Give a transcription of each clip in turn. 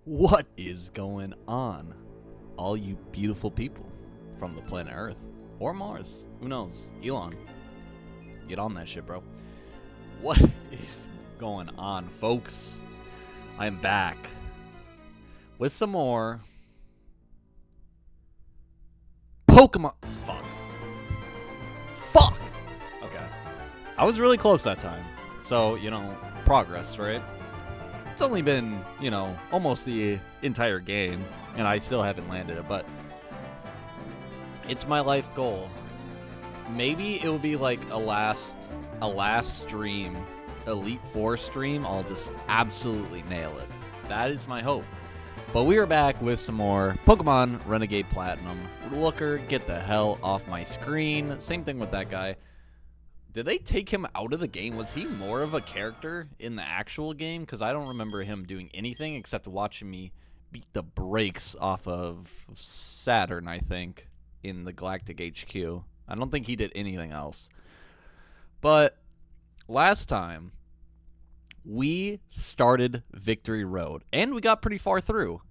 What is going on, all you beautiful people from the planet Earth or Mars? Who knows? Elon, get on that shit, bro. What is going on, folks? I am back with some more Pokemon. Fuck. Okay. I was really close that time. So, progress, right? It's only been, almost the entire game, and I still haven't landed it, but it's my life goal. Maybe it will be like a last stream, Elite Four stream, I'll just absolutely nail it. That is my hope. But we are back with some more Pokemon Renegade Platinum. Looker, get the hell off my screen. Same thing with that guy. Did they take him out of the game? Was he more of a character in the actual game? Because I don't remember him doing anything except watching me beat the brakes off of Saturn, I think, in the Galactic HQ. I don't think he did anything else. But last time, we started Victory Road, and we got pretty far through.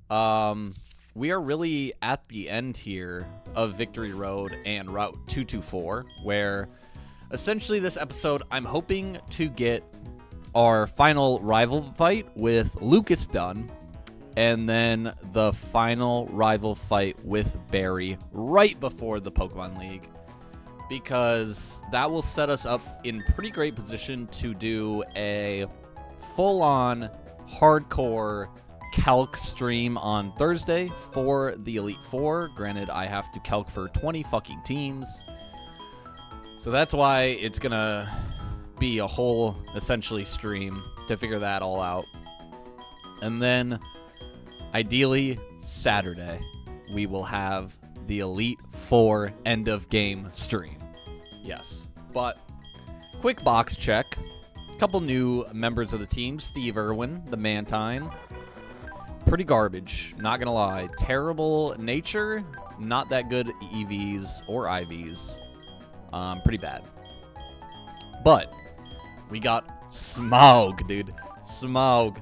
We are really at the end here of Victory Road and Route 224, where essentially this episode, I'm hoping to get our final rival fight with Lucas done, and then the final rival fight with Barry right before the Pokemon League, because that will set us up in pretty great position to do a full-on hardcore calc stream on Thursday for the Elite Four. Granted, I have to calc for 20 fucking teams, so that's why it's gonna be a whole, essentially, stream to figure that all out. And then, ideally, Saturday, we will have the Elite Four end of game stream. Yes. But, quick box check. A couple new members of the team. Steve Irwin, the Mantine. Pretty garbage, not gonna lie. Terrible nature, not that good EVs or IVs. Pretty bad. But we got Smaug, dude. Smaug.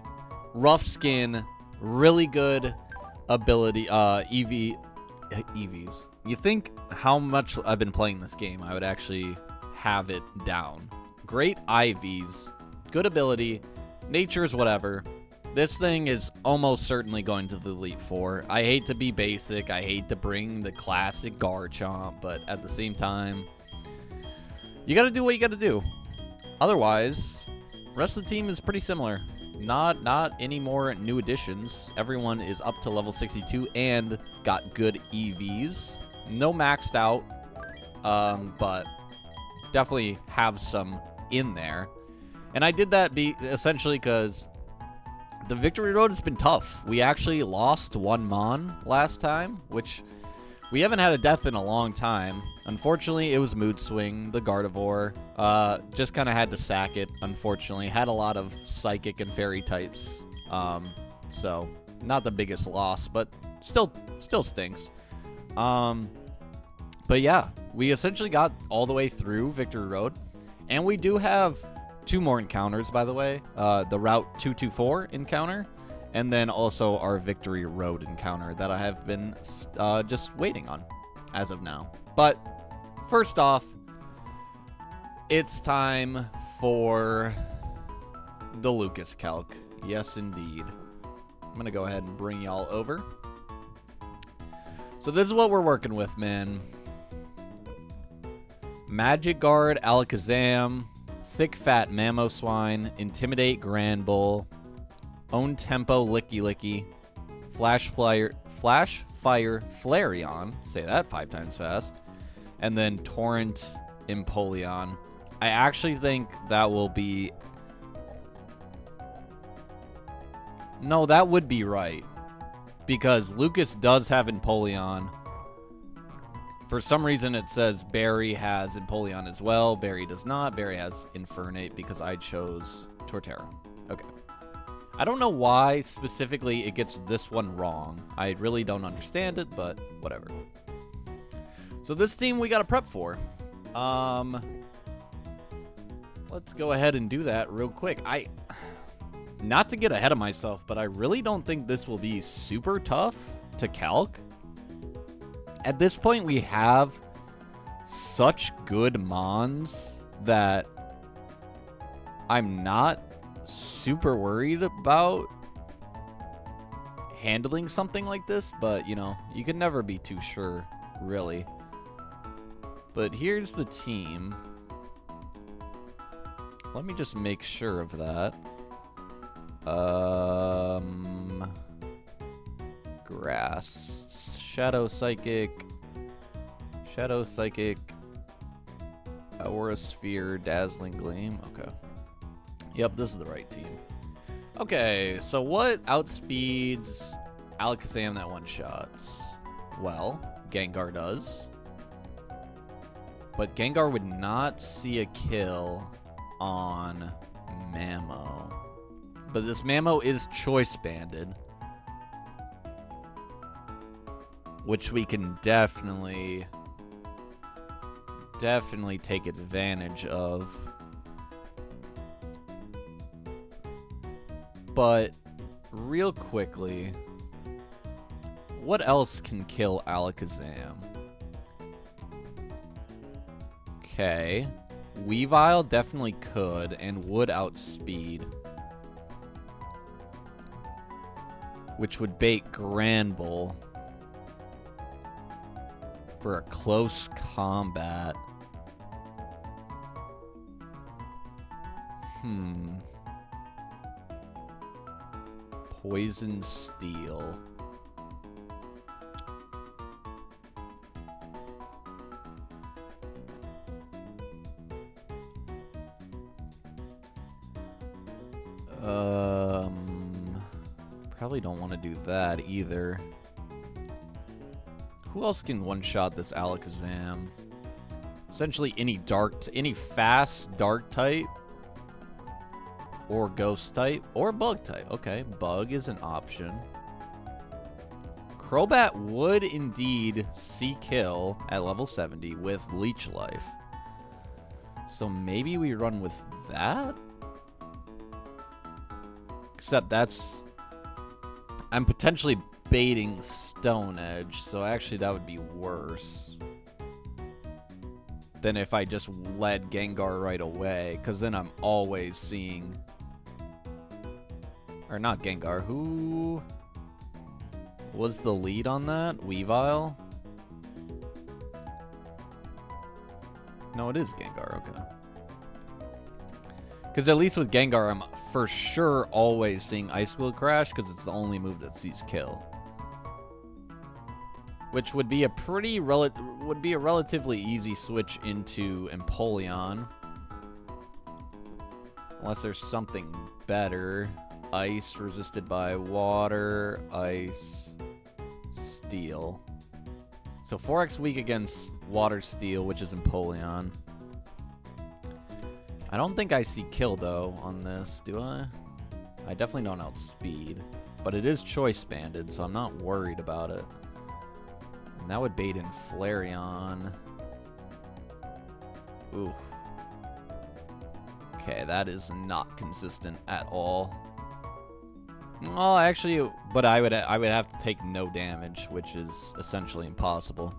Rough skin, really good ability, EVs. You think how much I've been playing this game, I would actually have it down. Great IVs, good ability, nature's whatever. This thing is almost certainly going to the Elite Four. I hate to be basic, I hate to bring the classic Garchomp, but at the same time, you gotta do what you gotta do. Otherwise, the rest of the team is pretty similar. Not any more new additions. Everyone is up to level 62 and got good EVs. No maxed out, but definitely have some in there. And I did that essentially because the Victory Road has been tough. We actually lost one Mon last time, which we haven't had a death in a long time. Unfortunately, it was Mood Swing, the Gardevoir. Just kind of had to sack it, unfortunately. Had a lot of Psychic and Fairy types. So, not the biggest loss, but still stinks. But yeah, we essentially got all the way through Victory Road. And we do have 2 more encounters, by the way. The Route 224 encounter, and then also our Victory Road encounter that I have been just waiting on as of now. But first off, it's time for the Lucas Calc. Yes, indeed. I'm going to go ahead and bring y'all over. So this is what we're working with, man. Magic Guard, Alakazam, Thick Fat Mamoswine, Intimidate Granbull, Own Tempo Licky Licky, Flash Fire Flareon, say that 5 times fast, and then Torrent Empoleon. I actually think that will be... No, that would be right, because Lucas does have Empoleon. For some reason, it says Barry has Empoleon as well. Barry does not. Barry has Infernape because I chose Torterra. Okay. I don't know why specifically it gets this one wrong. I really don't understand it, but whatever. So this team we got to prep for. Let's go ahead and do that real quick. not to get ahead of myself, but I really don't think this will be super tough to calc. At this point, we have such good mons that I'm not super worried about handling something like this, but, you know, you can never be too sure, really. But here's the team. Let me just make sure of that. Grass. Shadow Psychic. Aura Sphere, Dazzling Gleam. Okay. Yep, this is the right team. Okay, so what outspeeds Alakazam that one-shots? Well, Gengar does. But Gengar would not see a kill on Mamo. But this Mamo is choice banded, which we can definitely take advantage of. But real quickly, what else can kill Alakazam? Okay, Weavile definitely could and would outspeed, which would bait Granbull for a close combat. Poison Steel. Probably don't want to do that either. Who else can one-shot this Alakazam? Essentially any fast dark type or ghost type or bug type. Okay, bug is an option. Crobat would indeed see kill at level 70 with Leech Life. So maybe we run with that? Except I'm potentially baiting Stone Edge, so actually that would be worse than if I just led Gengar right away, because then I'm always seeing... Or not Gengar, who was the lead on that? Weavile? No, it is Gengar, okay. Because at least with Gengar, I'm for sure always seeing Icicle Crash, because it's the only move that sees kill. Which would be a relatively easy switch into Empoleon. Unless there's something better. Ice resisted by water, ice, steel. So 4x weak against water steel, which is Empoleon. I don't think I see kill, though, on this, do I? I definitely don't outspeed. But it is choice banded, so I'm not worried about it. And that would bait in Flareon. Ooh. Okay, that is not consistent at all. Well, actually, but I would have to take no damage, which is essentially impossible.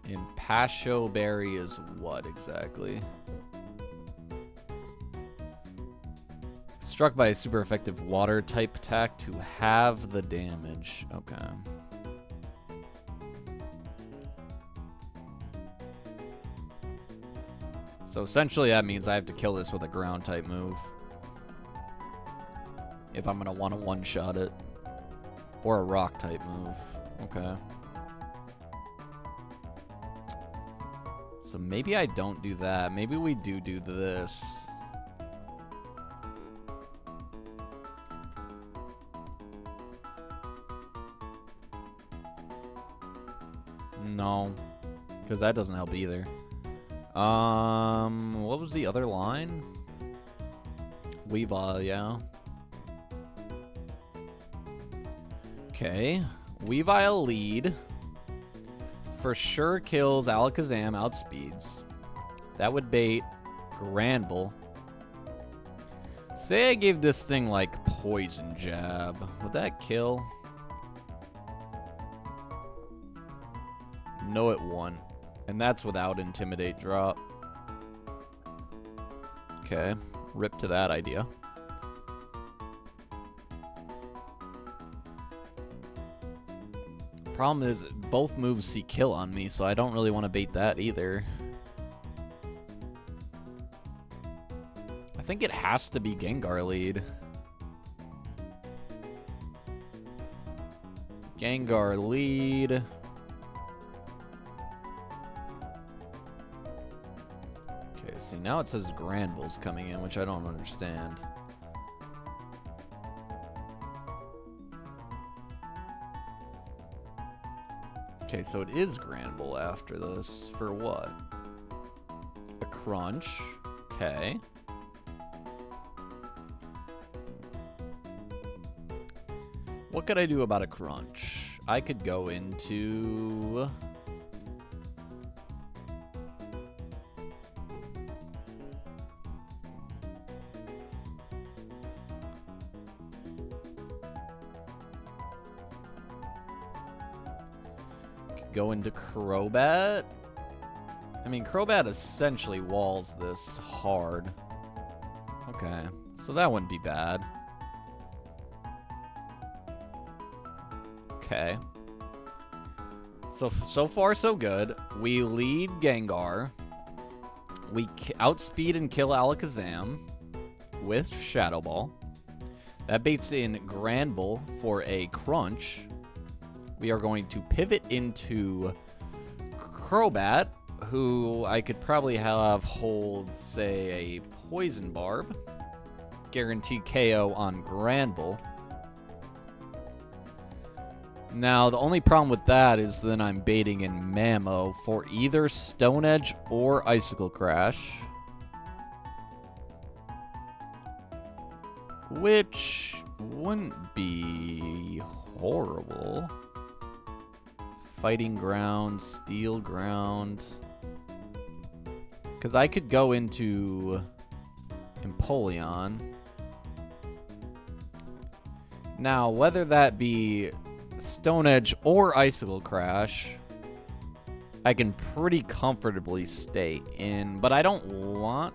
Impasho Berry is what exactly? Struck by a super effective water type attack to halve the damage. Okay. So essentially that means I have to kill this with a ground type move. If I'm going to want to one-shot it. Or a rock type move. Okay. So maybe I don't do that. Maybe we do this. No. Because that doesn't help either. What was the other line? Weavile, yeah. Okay. Weavile lead. For sure kills Alakazam outspeeds. That would bait Granbull. Say I gave this thing like poison jab. Would that kill? No, it won't. And that's without intimidate drop. Okay, rip to that idea. Problem is, both moves see kill on me, so I don't really want to bait that either. I think it has to be Gengar lead. Gengar lead. Okay, see, now it says Granbull's coming in, which I don't understand. Okay, so it is Granbull after this. For what? A crunch. Okay. What could I do about a crunch? I could go into... Go into Crobat. I mean, Crobat essentially walls this hard. Okay, so that wouldn't be bad. Okay. So far, so good. We lead Gengar. We outspeed and kill Alakazam with Shadow Ball. That baits in Granbull for a crunch. We are going to pivot into Crobat, who I could probably have hold, say, a Poison Barb. Guarantee KO on Granbull. Now, the only problem with that is then I'm baiting in Mammo for either Stone Edge or Icicle Crash. Which wouldn't be horrible. Fighting Ground, Steel Ground. Because I could go into Empoleon. Now, whether that be Stone Edge or Icicle Crash, I can pretty comfortably stay in. But I don't want...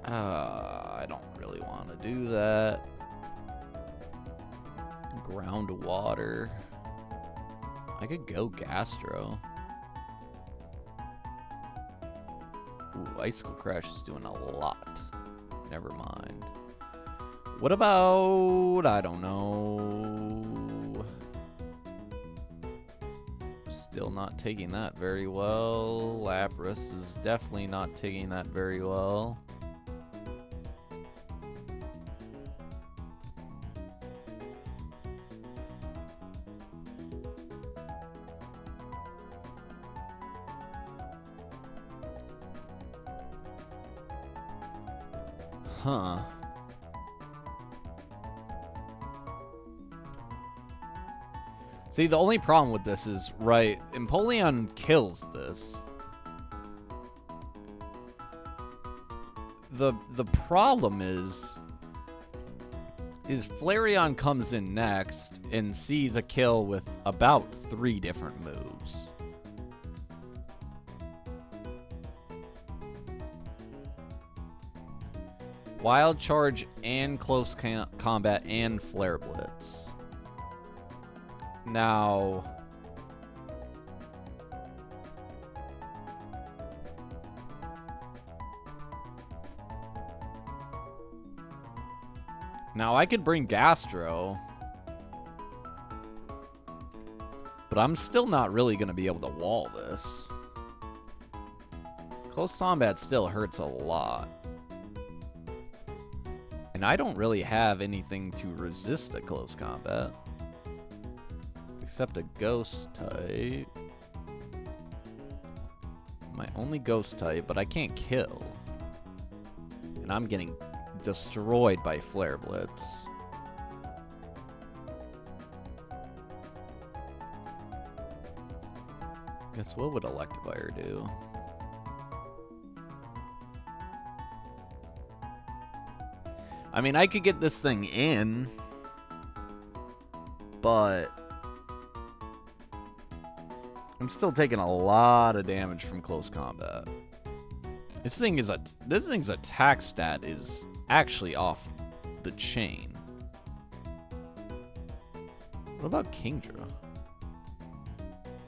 I don't really want to do that. Groundwater. I could go Gastro. Ooh, Icicle Crash is doing a lot. Never mind. What about... I don't know. Still not taking that very well. Lapras is definitely not taking that very well. Huh. See, the only problem with this is, right, Empoleon kills this. The problem is Flareon comes in next and sees a kill with about 3 different moves. Wild Charge and Close Combat and Flare Blitz. Now... I could bring Gastro. But I'm still not really going to be able to wall this. Close Combat still hurts a lot. And I don't really have anything to resist a Close Combat. Except a Ghost type. My only Ghost type, but I can't kill. And I'm getting destroyed by Flare Blitz. Guess what would Electivire do? I mean, I could get this thing in, but I'm still taking a lot of damage from close combat. This thing's attack stat is actually off the chain. What about Kingdra?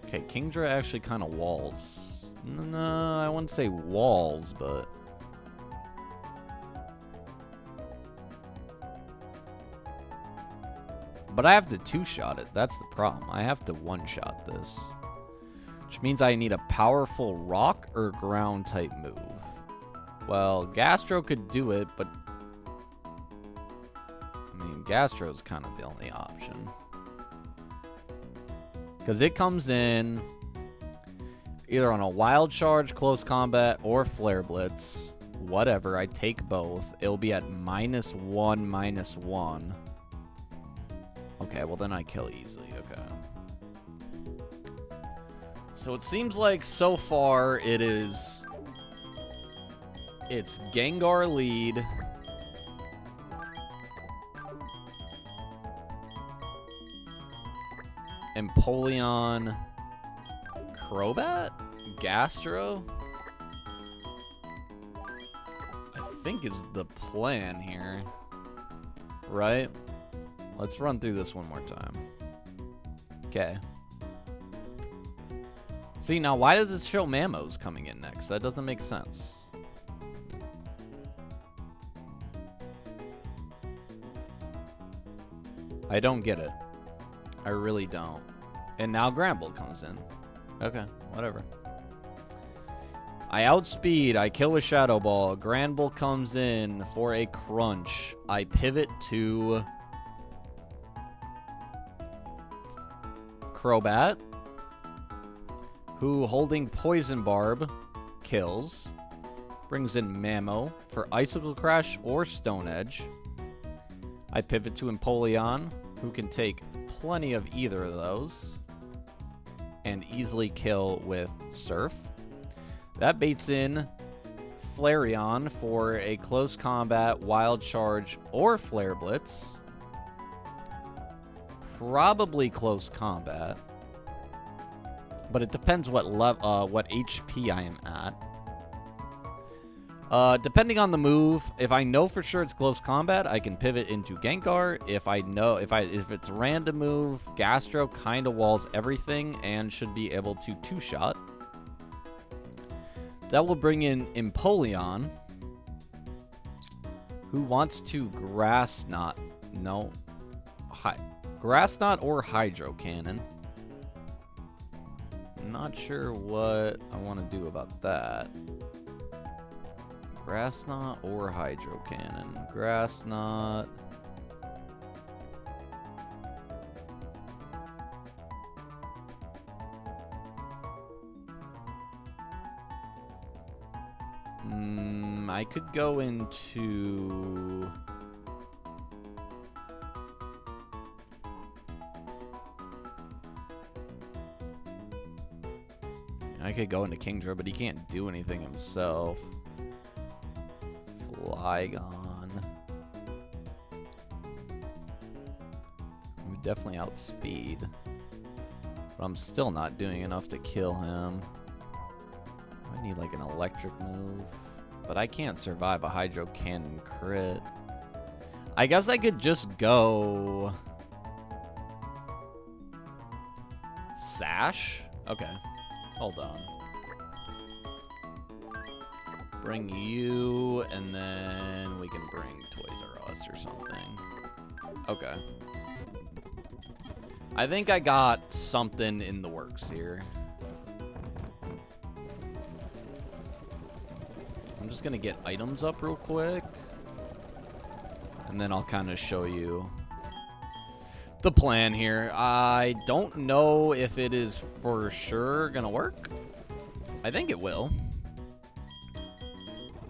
Okay, Kingdra actually kind of walls. No, I wouldn't say walls, but... But I have to two-shot it. That's the problem. I have to one-shot this. Which means I need a powerful rock or ground-type move. Well, Gastro could do it, but... I mean, Gastro's kind of the only option. Because it comes in either on a Wild Charge, Close Combat, or Flare Blitz. Whatever, I take both. It'll be at -1, -1. Okay, well then I kill easily, okay. So it seems like so far it's Gengar lead. Empoleon, Crobat, Gastro, I think is the plan here, right? Let's run through this one more time. Okay. See, now why does it show Mammo's coming in next? That doesn't make sense. I don't get it. I really don't. And now Gramble comes in. Okay, whatever. I outspeed. I kill with Shadow Ball. Granbull comes in for a crunch. I pivot to Crobat, who, holding Poison Barb, kills. Brings in Mammo for Icicle Crash or Stone Edge. I pivot to Empoleon, who can take plenty of either of those and easily kill with Surf. That baits in Flareon for a close combat, Wild Charge, or Flare Blitz. Probably close combat, but it depends what HP I am at. Depending on the move, if I know for sure it's close combat, I can pivot into Gengar. If it's a random move, Gastro kind of walls everything and should be able to two-shot. That will bring in Empoleon, who wants to Grass Knot or Hydro Cannon. Not sure what I want to do about that. Grass Knot or Hydro Cannon. Grass Knot. I could go into... I could go into Kingdra, but he can't do anything himself. Flygon. I'm definitely outspeed. But I'm still not doing enough to kill him. I need like an electric move. But I can't survive a Hydro Cannon crit. I guess I could just go... Sash? Okay. Hold on. Bring you, and then we can bring Toys R Us or something. Okay. I think I got something in the works here. I'm just gonna get items up real quick. And then I'll kind of show you the plan here. I don't know if it is for sure gonna work. I think it will.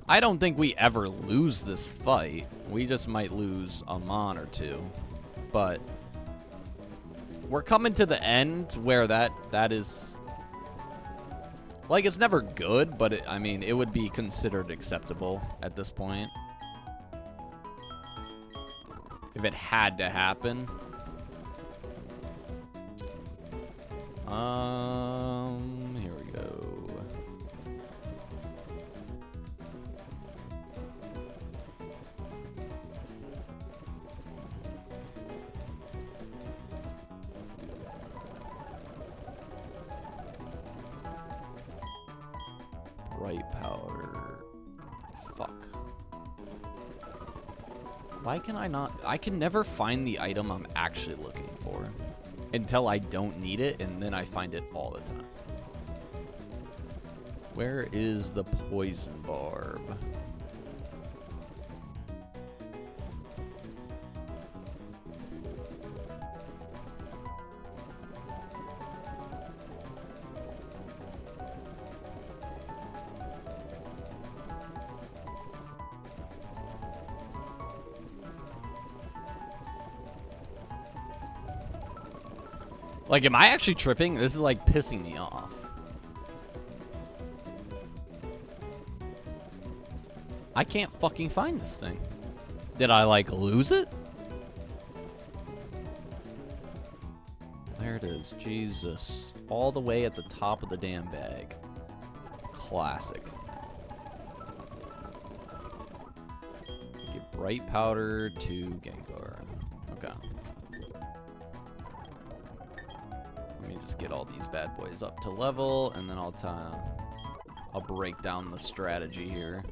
I don't think we ever lose this fight. We just might lose a Mon or two. But we're coming to the end where that is... Like, it's never good, but I mean, it would be considered acceptable at this point. If it had to happen. Here we go. Bright powder. Fuck. Why can I not? I can never find the item I'm actually looking for until I don't need it, and then I find it all the time. Where is the poison barb? Like, am I actually tripping? This is, like, pissing me off. I can't fucking find this thing. Did I, like, lose it? There it is. Jesus. All the way at the top of the damn bag. Classic. Get bright powder to Gengar. Okay. Let me just get all these bad boys up to level, and then I'll break down the strategy here.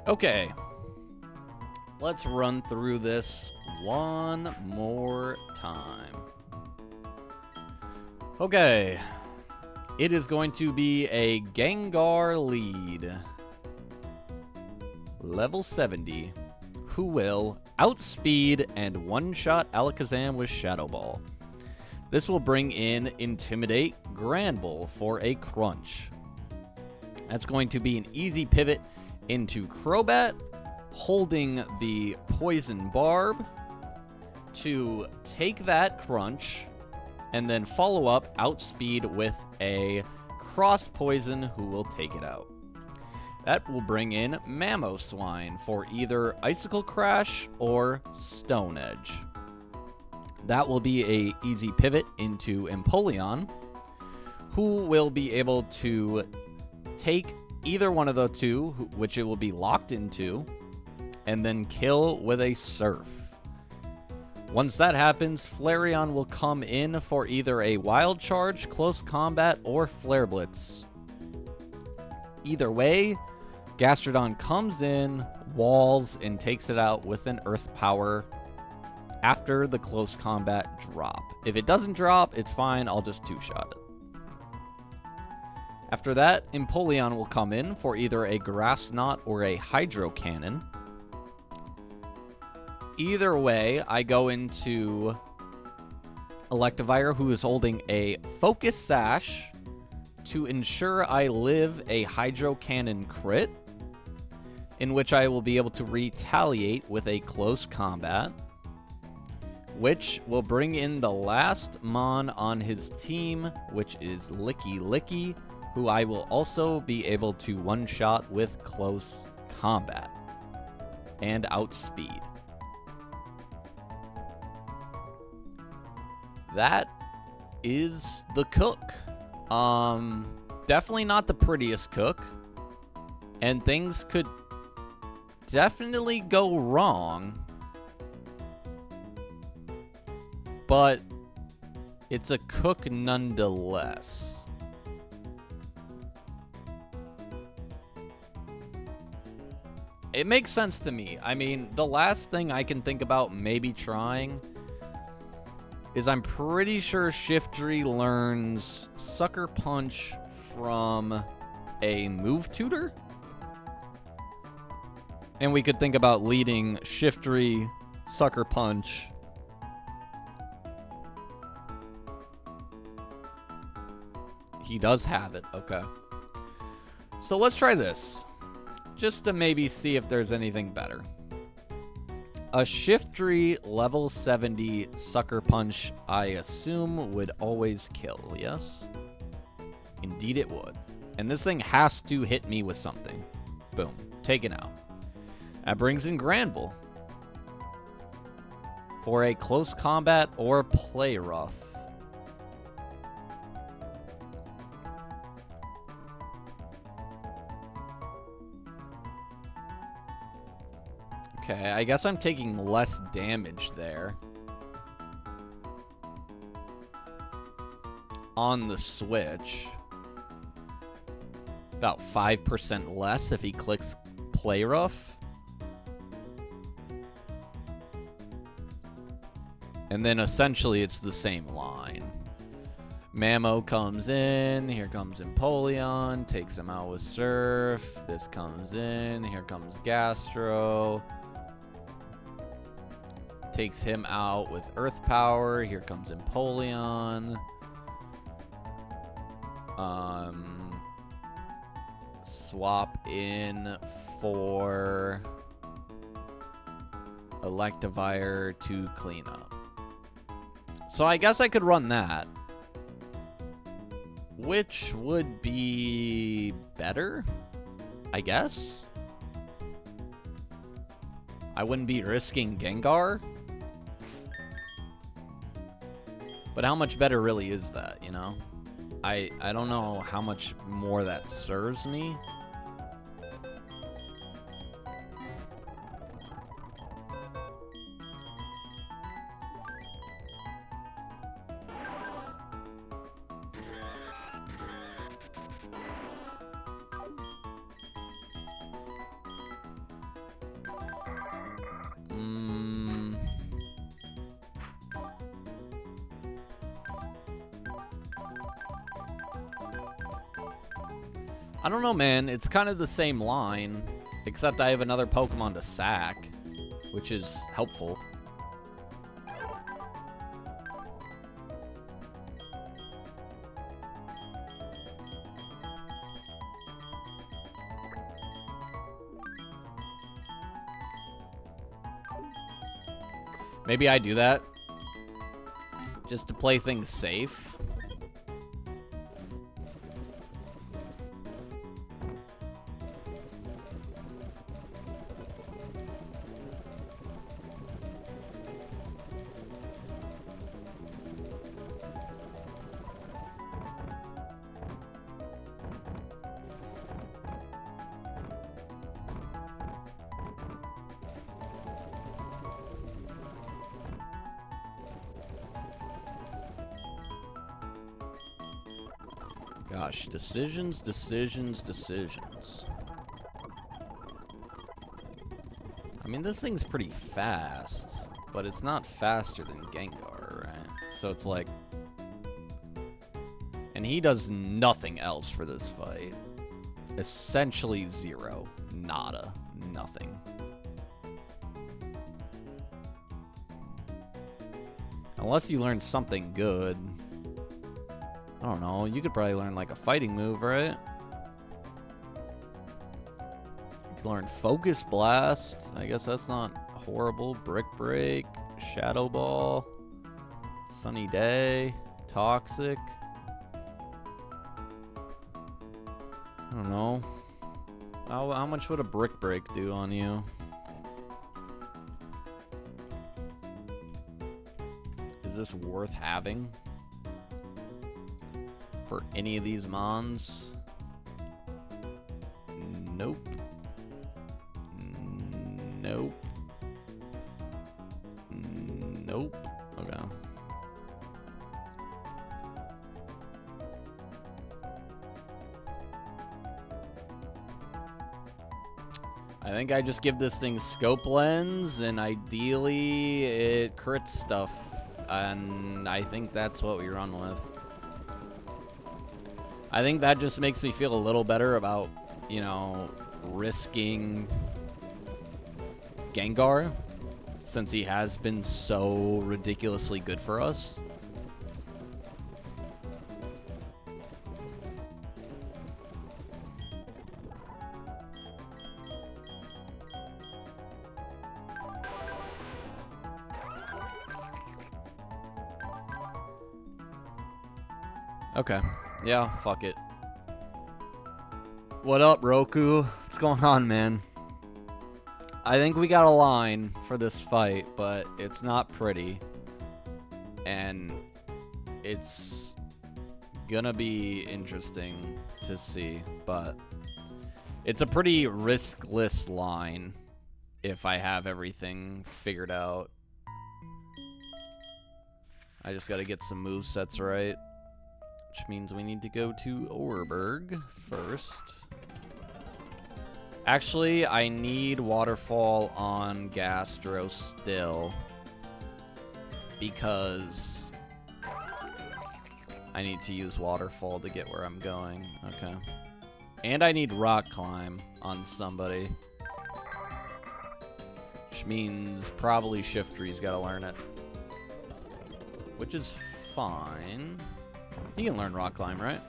Okay. Let's run through this one more time. Okay, it is going to be a Gengar lead, level 70, who will outspeed and one-shot Alakazam with Shadow Ball. This will bring in Intimidate Granbull for a crunch. That's going to be an easy pivot into Crobat, holding the Poison Barb to take that crunch, and then follow up outspeed with a Cross Poison who will take it out. That will bring in Mamoswine for either Icicle Crash or Stone Edge. That will be a easy pivot into Empoleon, who will be able to take either one of the two, which it will be locked into, and then kill with a Surf. Once that happens, Flareon will come in for either a Wild Charge, Close Combat, or Flare Blitz. Either way, Gastrodon comes in, walls, and takes it out with an Earth Power after the Close Combat drop. If it doesn't drop, it's fine, I'll just two-shot it. After that, Empoleon will come in for either a Grass Knot or a Hydro Cannon. Either way, I go into Electivire, who is holding a Focus Sash to ensure I live a Hydro Cannon crit, in which I will be able to retaliate with a Close Combat, which will bring in the last Mon on his team, which is Licky Licky, who I will also be able to one-shot with Close Combat and outspeed. That is the cook. Definitely not the prettiest cook. And things could definitely go wrong. But it's a cook nonetheless. It makes sense to me. I mean, the last thing I can think about maybe trying is I'm pretty sure Shiftry learns Sucker Punch from a Move Tutor. And we could think about leading Shiftry, Sucker Punch. He does have it, okay. So let's try this, just to maybe see if there's anything better. A Shiftry level 70 Sucker Punch, I assume, would always kill, yes? Indeed it would. And this thing has to hit me with something. Boom. Taken out. That brings in Granbull. For a close combat or play rough. Okay, I guess I'm taking less damage there. On the Switch. About 5% less if he clicks play rough. And then essentially it's the same line. Mamo comes in, here comes Empoleon, takes him out with Surf. This comes in, here comes Gastro. Takes him out with Earth Power, here comes Empoleon. Swap in for Electivire to clean up. So I guess I could run that. Which would be better, I guess. I wouldn't be risking Gengar. But how much better really is that, you know? I don't know how much more that serves me. I don't know, man. It's kind of the same line, except I have another Pokemon to sack, which is helpful. Maybe I do that just to play things safe. Gosh, decisions. I mean, this thing's pretty fast, but it's not faster than Gengar, right? So it's like... And he does nothing else for this fight. Essentially zero. Nada. Nothing. Unless you learn something good. I don't know. You could probably learn like a fighting move, right? You could learn Focus Blast. I guess that's not horrible. Brick Break. Shadow Ball. Sunny Day. Toxic. I don't know. How much would a Brick Break do on you? Is this worth having? For any of these mons? Nope. Nope. Nope. Okay. I think I just give this thing Scope Lens, and ideally it crits stuff. And I think that's what we run with. I think that just makes me feel a little better about, you know, risking Gengar, since he has been so ridiculously good for us. Okay. Yeah, fuck it. What up, Roku? What's going on, man? I think we got a line for this fight, but it's not pretty. And it's gonna be interesting to see, but it's a pretty riskless line if I have everything figured out. I just gotta get some movesets right, which means we need to go to Oreburg first. Actually, I need Waterfall on Gastro still, because I need to use Waterfall to get where I'm going. Okay. And I need Rock Climb on somebody, which means probably Shiftry's gotta learn it, which is fine. He can learn Rock Climb, right?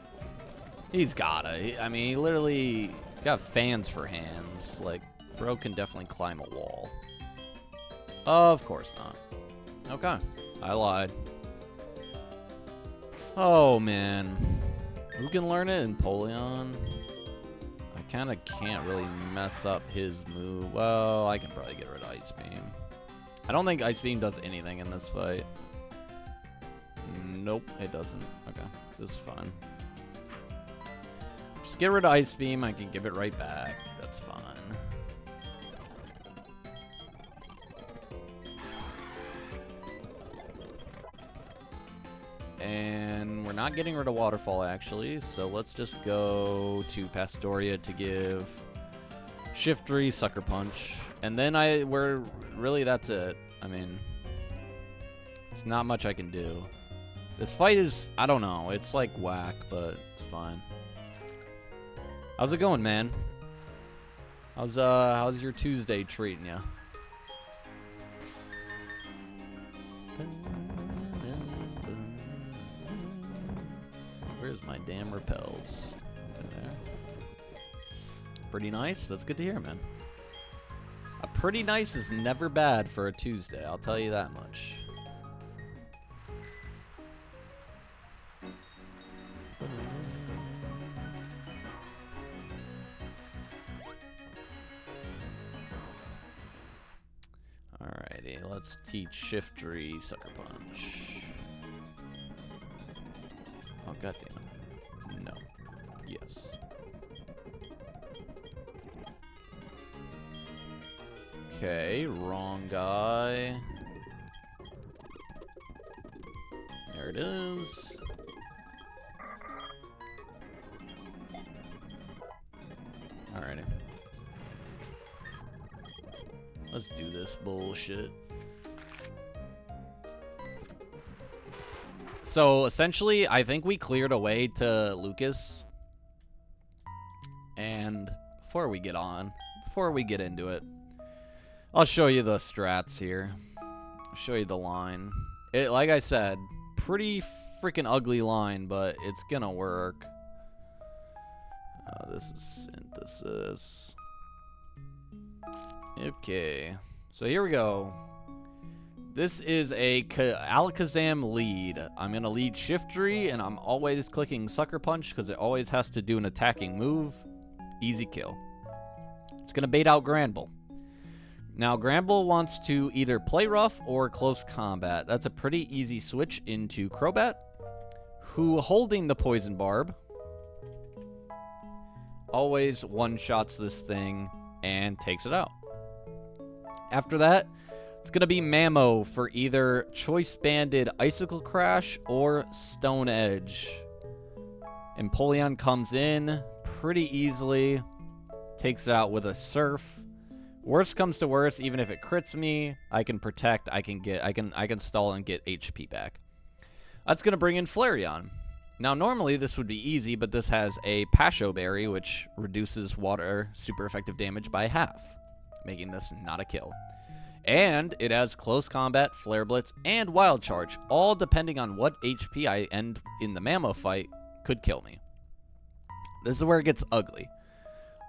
He's gotta. I mean, he literally, he's got fans for hands. Like, bro can definitely climb a wall. Of course not. Okay, I lied. Oh, man. Who can learn it? Empoleon? I kind of can't really mess up his move. Well, I can probably get rid of Ice Beam. I don't think Ice Beam does anything in this fight. Nope, it doesn't. Okay, this is fine. Just get rid of Ice Beam. I can give it right back. That's fine. And we're not getting rid of Waterfall, actually, so let's just go to Pastoria to give Shiftry Sucker Punch. And then really, that's it. I mean, it's not much I can do. This fight is, I don't know, it's like whack, but it's fine. How's it going, man? How's your Tuesday treating you? Where's my damn repels? Up in there. Pretty nice. That's good to hear, man. A pretty nice is never bad for a Tuesday, I'll tell you that much. Alrighty, let's teach Shiftry Sucker Punch. Oh, goddamn. No. Yes. Okay, wrong guy. There it is. Alrighty. Let's do this bullshit. So, essentially, I think we cleared a way to Lucas. And before we get into it, I'll show you the strats here. I'll show you the line. Like I said, pretty freaking ugly line, but it's gonna work. This is synthesis. Okay, so here we go. This is a Alakazam lead. I'm going to lead Shiftry, and I'm always clicking Sucker Punch because it always has to do an attacking move. Easy kill. It's going to bait out Granbull. Now, Granbull wants to either play rough or close combat. That's a pretty easy switch into Crobat, who, holding the Poison Barb, always one-shots this thing and takes it out. After that, it's going to be Mammo for either Choice Banded Icicle Crash or Stone Edge. Empoleon comes in pretty easily, takes it out with a Surf. Worst comes to worst, even if it crits me, I can protect, I can stall and get HP back. That's going to bring in Flareon. Now, normally this would be easy, but this has a Pasho Berry, which reduces water super effective damage by half, making this not a kill. And it has Close Combat, Flare Blitz, and Wild Charge, all depending on what HP I end in the Mammo fight could kill me. This is where it gets ugly.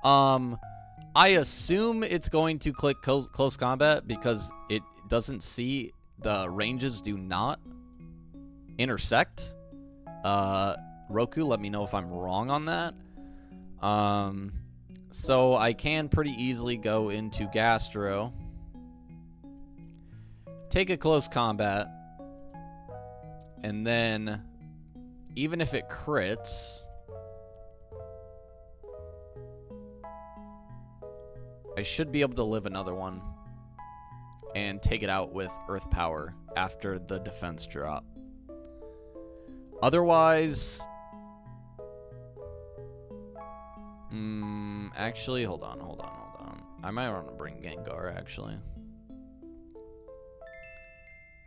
I assume it's going to click Close Combat because it doesn't see the ranges do not intersect. Roku, let me know if I'm wrong on that. So I can pretty easily go into Gastro, take a close combat, and then even if it crits, I should be able to live another one and take it out with Earth Power after the defense drop. Otherwise, actually, hold on. I might want to bring Gengar, actually.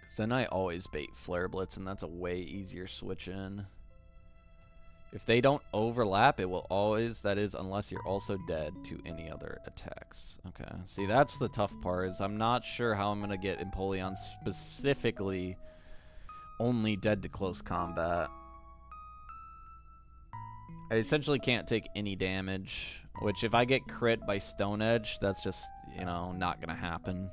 Because then I always bait Flare Blitz, and that's a way easier switch in. If they don't overlap, it will always, that is, unless you're also dead to any other attacks. Okay, see, that's the tough part, is I'm not sure how I'm going to get Empoleon specifically only dead to close combat. I essentially can't take any damage, which if I get crit by Stone Edge, that's just, you know, not going to happen.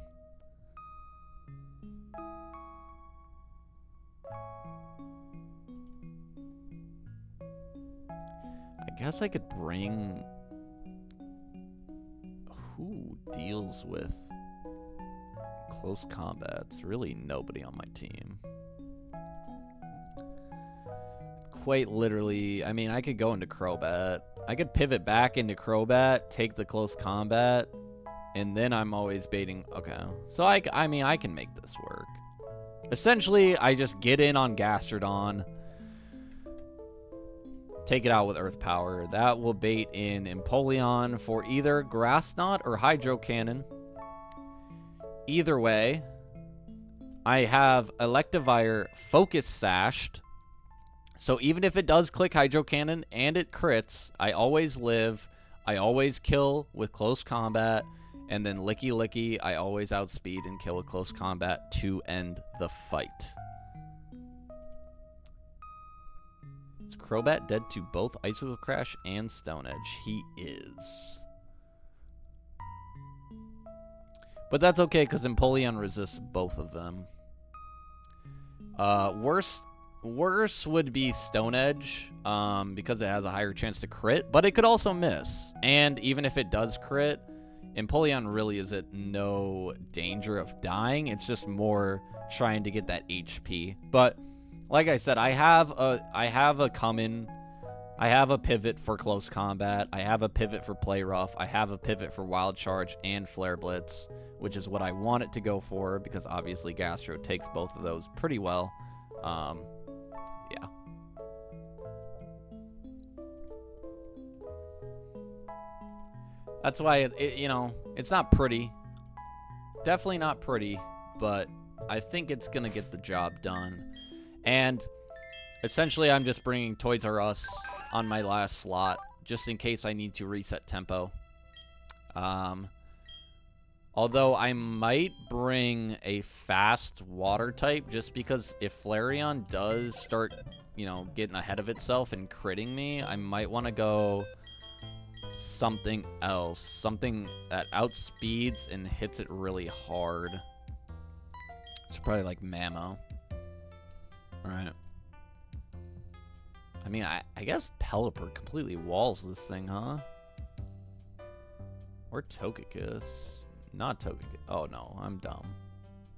I guess I could bring... Who deals with close combat? It's really nobody on my team. Quite literally, I mean, I could go into Crobat. I could pivot back into Crobat, take the close combat, and then I'm always baiting... Okay, so I mean, I can make this work. Essentially, I just get in on Gastrodon, take it out with Earth Power. That will bait in Empoleon for either Grass Knot or Hydro Cannon. Either way, I have Electivire Focus Sashed. So even if it does click Hydro Cannon and it crits, I always live. I always kill with close combat. And then Licky Licky, I always outspeed and kill with close combat to end the fight. Is Crobat dead to both Icicle Crash and Stone Edge? He is. But that's okay, because Empoleon resists both of them. Worse would be Stone Edge, because it has a higher chance to crit, but it could also miss. And even if it does crit, Empoleon really is at no danger of dying. It's just more trying to get that HP. But like I said, I have a pivot for close combat. I have a pivot for Play Rough. I have a pivot for Wild Charge and Flare Blitz, which is what I want it to go for, because obviously Gastro takes both of those pretty well. Yeah. That's why, you know, it's not pretty. Definitely not pretty, but I think it's going to get the job done. And essentially, I'm just bringing Toys R Us on my last slot, just in case I need to reset tempo. Although I might bring a fast water type, just because if Flareon does start, you know, getting ahead of itself and critting me, I might want to go something else. Something that outspeeds and hits it really hard. It's probably like Mamo. Alright. I mean, I guess Pelipper completely walls this thing, huh? Or Togekiss. Not Togekiss. Oh, no. I'm dumb.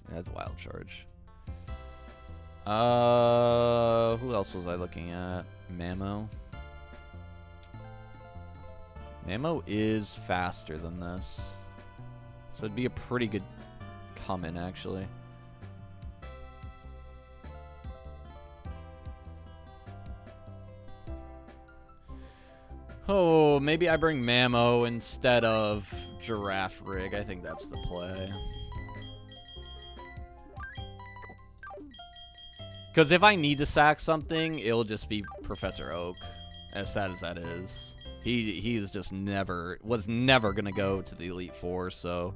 It has Wild Charge. Who else was I looking at? Mamo. Mamo is faster than this. So it'd be a pretty good come-in, actually. Oh, maybe I bring Mamo instead of Giraffe Rig. I think that's the play. Because if I need to sack something, it'll just be Professor Oak. As sad as that is. He's just was never going to go to the Elite Four, so...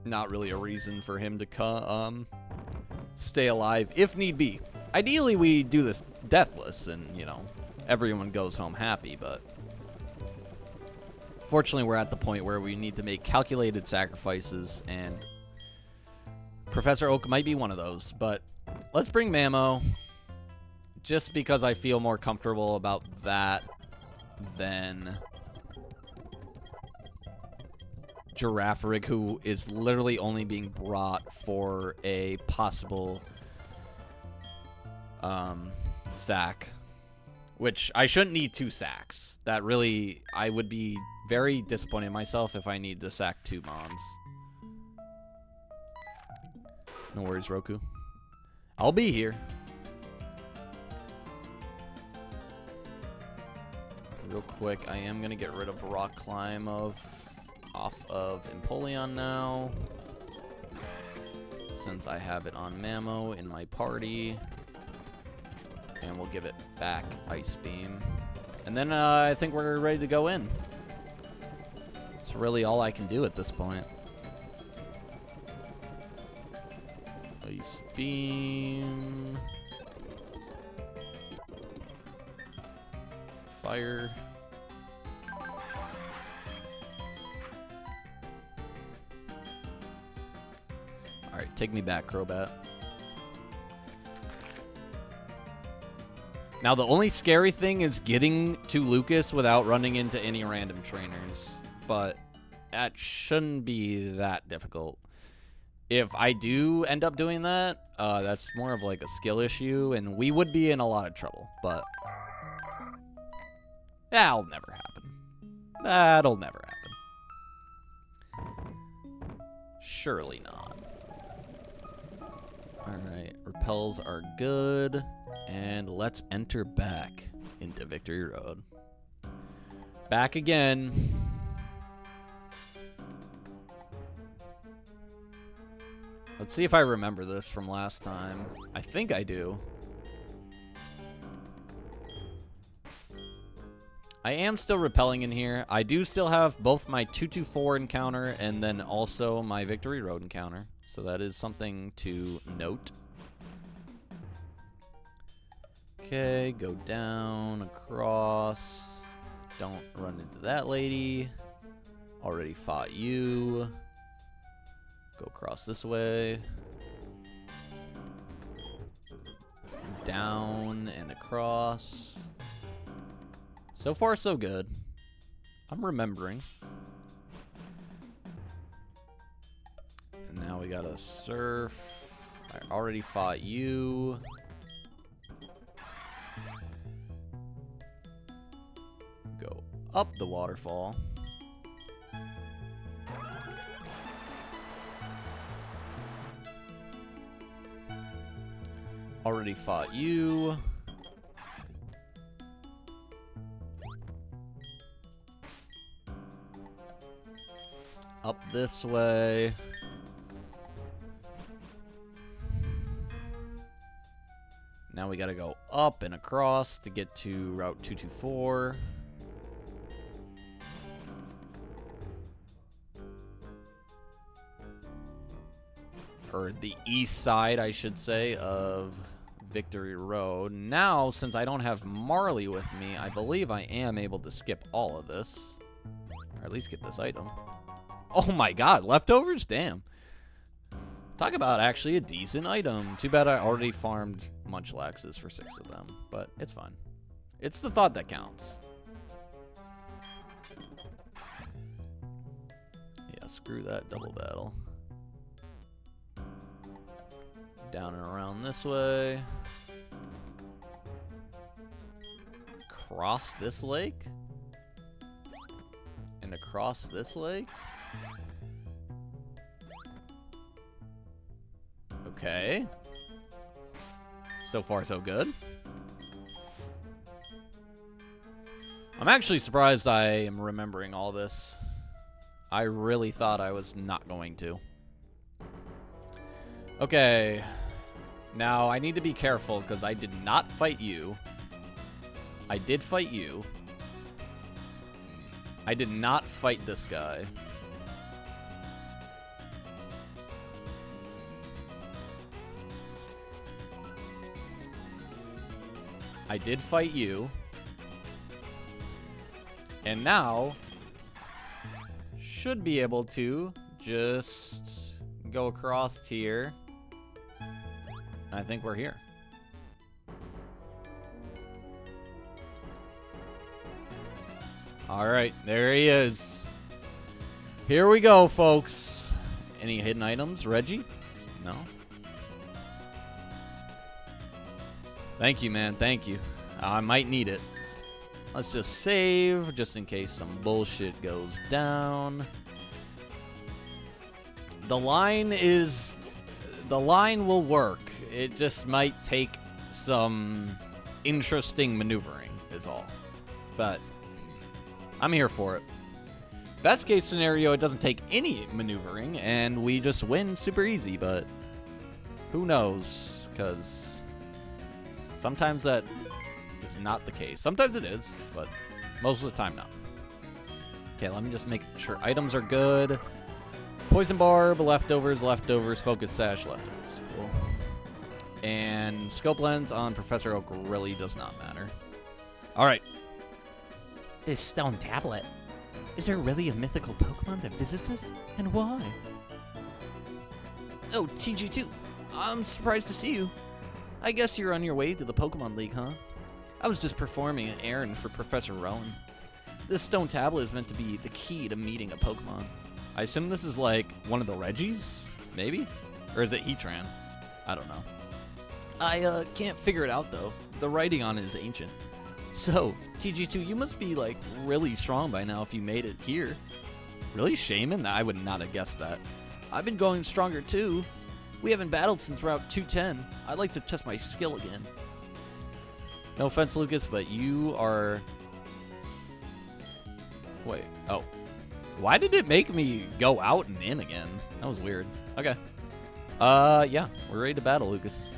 Not really a reason for him to stay alive, if need be. Ideally, we do this deathless, and, you know... Everyone goes home happy, but fortunately we're at the point where we need to make calculated sacrifices, and Professor Oak might be one of those. But let's bring Mamo, just because I feel more comfortable about that than Girafarig, who is literally only being brought for a possible sack. Which, I shouldn't need 2 sacks. That really, I would be very disappointed in myself if I need to sack 2 Mons. No worries, Roku. I'll be here. Real quick, I am going to get rid of Rock Climb off of Empoleon now. Since I have it on Mamo in my party. And we'll give it back Ice Beam. And then I think we're ready to go in. It's really all I can do at this point. Ice Beam. Fire. Alright, take me back, Crobat. Now, the only scary thing is getting to Lucas without running into any random trainers. But that shouldn't be that difficult. If I do end up doing that, that's more of like a skill issue, and we would be in a lot of trouble. But that'll never happen. That'll never happen. Surely not. Alright, repels are good. And let's enter back into Victory Road. Back again. Let's see if I remember this from last time. I think I do. I am still repelling in here. I do still have both my 224 encounter and then also my Victory Road encounter. So that is something to note. Okay, go down, across. Don't run into that lady. Already fought you. Go across this way. Down and across. So far, so good. I'm remembering. And now we gotta surf. I already fought you. Go up the waterfall. Already fought you. Up this way. Now we gotta go up and across to get to Route 224. Or the east side, I should say, of Victory Road. Now, since I don't have Marley with me, I believe I am able to skip all of this. Or at least get this item. Oh my god, leftovers? Damn. Talk about actually a decent item. Too bad I already farmed Munchlaxes for 6 of them, but it's fine. It's the thought that counts. Yeah, screw that double battle. Down and around this way. Cross this lake? And across this lake? Okay. So far, so good. I'm actually surprised I am remembering all this. I really thought I was not going to. Okay. Now, I need to be careful because I did not fight you. I did fight you. I did not fight this guy. I did fight you. And now, should be able to just go across here. I think we're here. All right, there he is. Here we go, folks. Any hidden items, Reggie? No. Thank you, man. Thank you. I might need it. Let's just save, just in case some bullshit goes down. The line will work. It just might take some interesting maneuvering, is all. But I'm here for it. Best case scenario, it doesn't take any maneuvering, and we just win super easy, but who knows, because sometimes that is not the case. Sometimes it is, but most of the time not. Okay, let me just make sure items are good. Poison barb, leftovers, focus sash, leftovers. Cool. And scope lens on Professor Oak really does not matter. All right. This stone tablet. Is there really a mythical Pokemon that visits us? And why? Oh, TG2. I'm surprised to see you. I guess you're on your way to the Pokemon League, huh? I was just performing an errand for Professor Rowan. This stone tablet is meant to be the key to meeting a Pokemon. I assume this is like one of the Reggies? Maybe? Or is it Heatran? I don't know. I can't figure it out, though. The writing on it is ancient. So, TG2, you must be, like, really strong by now if you made it here. Really, Shaman? I would not have guessed that. I've been going stronger, too. We haven't battled since Route 210. I'd like to test my skill again. No offense, Lucas, but you are... Wait, oh. Why did it make me go out and in again? That was weird. Okay. Yeah, we're ready to battle, Lucas.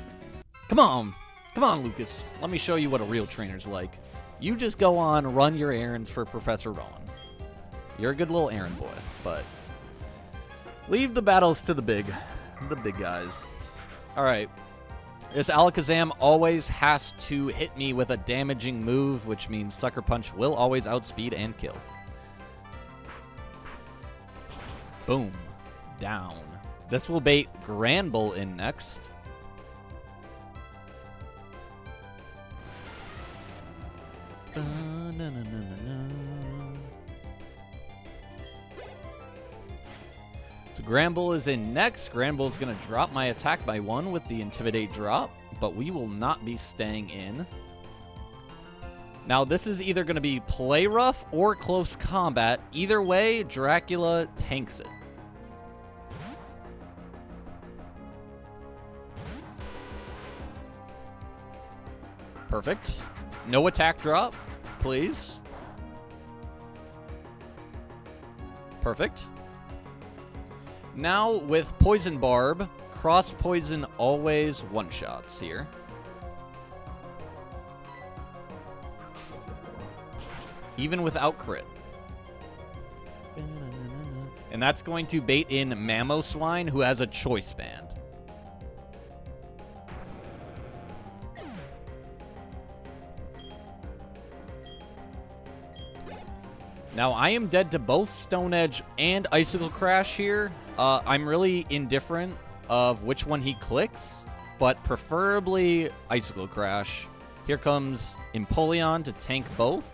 Come on! Come on, Lucas. Let me show you what a real trainer's like. You just go on, run your errands for Professor Rowan. You're a good little errand boy, but leave the battles to the big guys. All right. This Alakazam always has to hit me with a damaging move, which means Sucker Punch will always outspeed and kill. Boom. Down. This will bait Granbull in next. So Granbull is in next. Granbull is going to drop my attack by 1 with the Intimidate drop, but we will not be staying in. Now, this is either going to be play rough or close combat. Either way, Dracula tanks it. Perfect. No attack drop, please. Perfect. Now, with Poison Barb, Cross Poison always one-shots here. Even without crit. And that's going to bait in Mamoswine, who has a Choice Band. Now, I am dead to both Stone Edge and Icicle Crash here. I'm really indifferent of which one he clicks, but preferably Icicle Crash. Here comes Empoleon to tank both.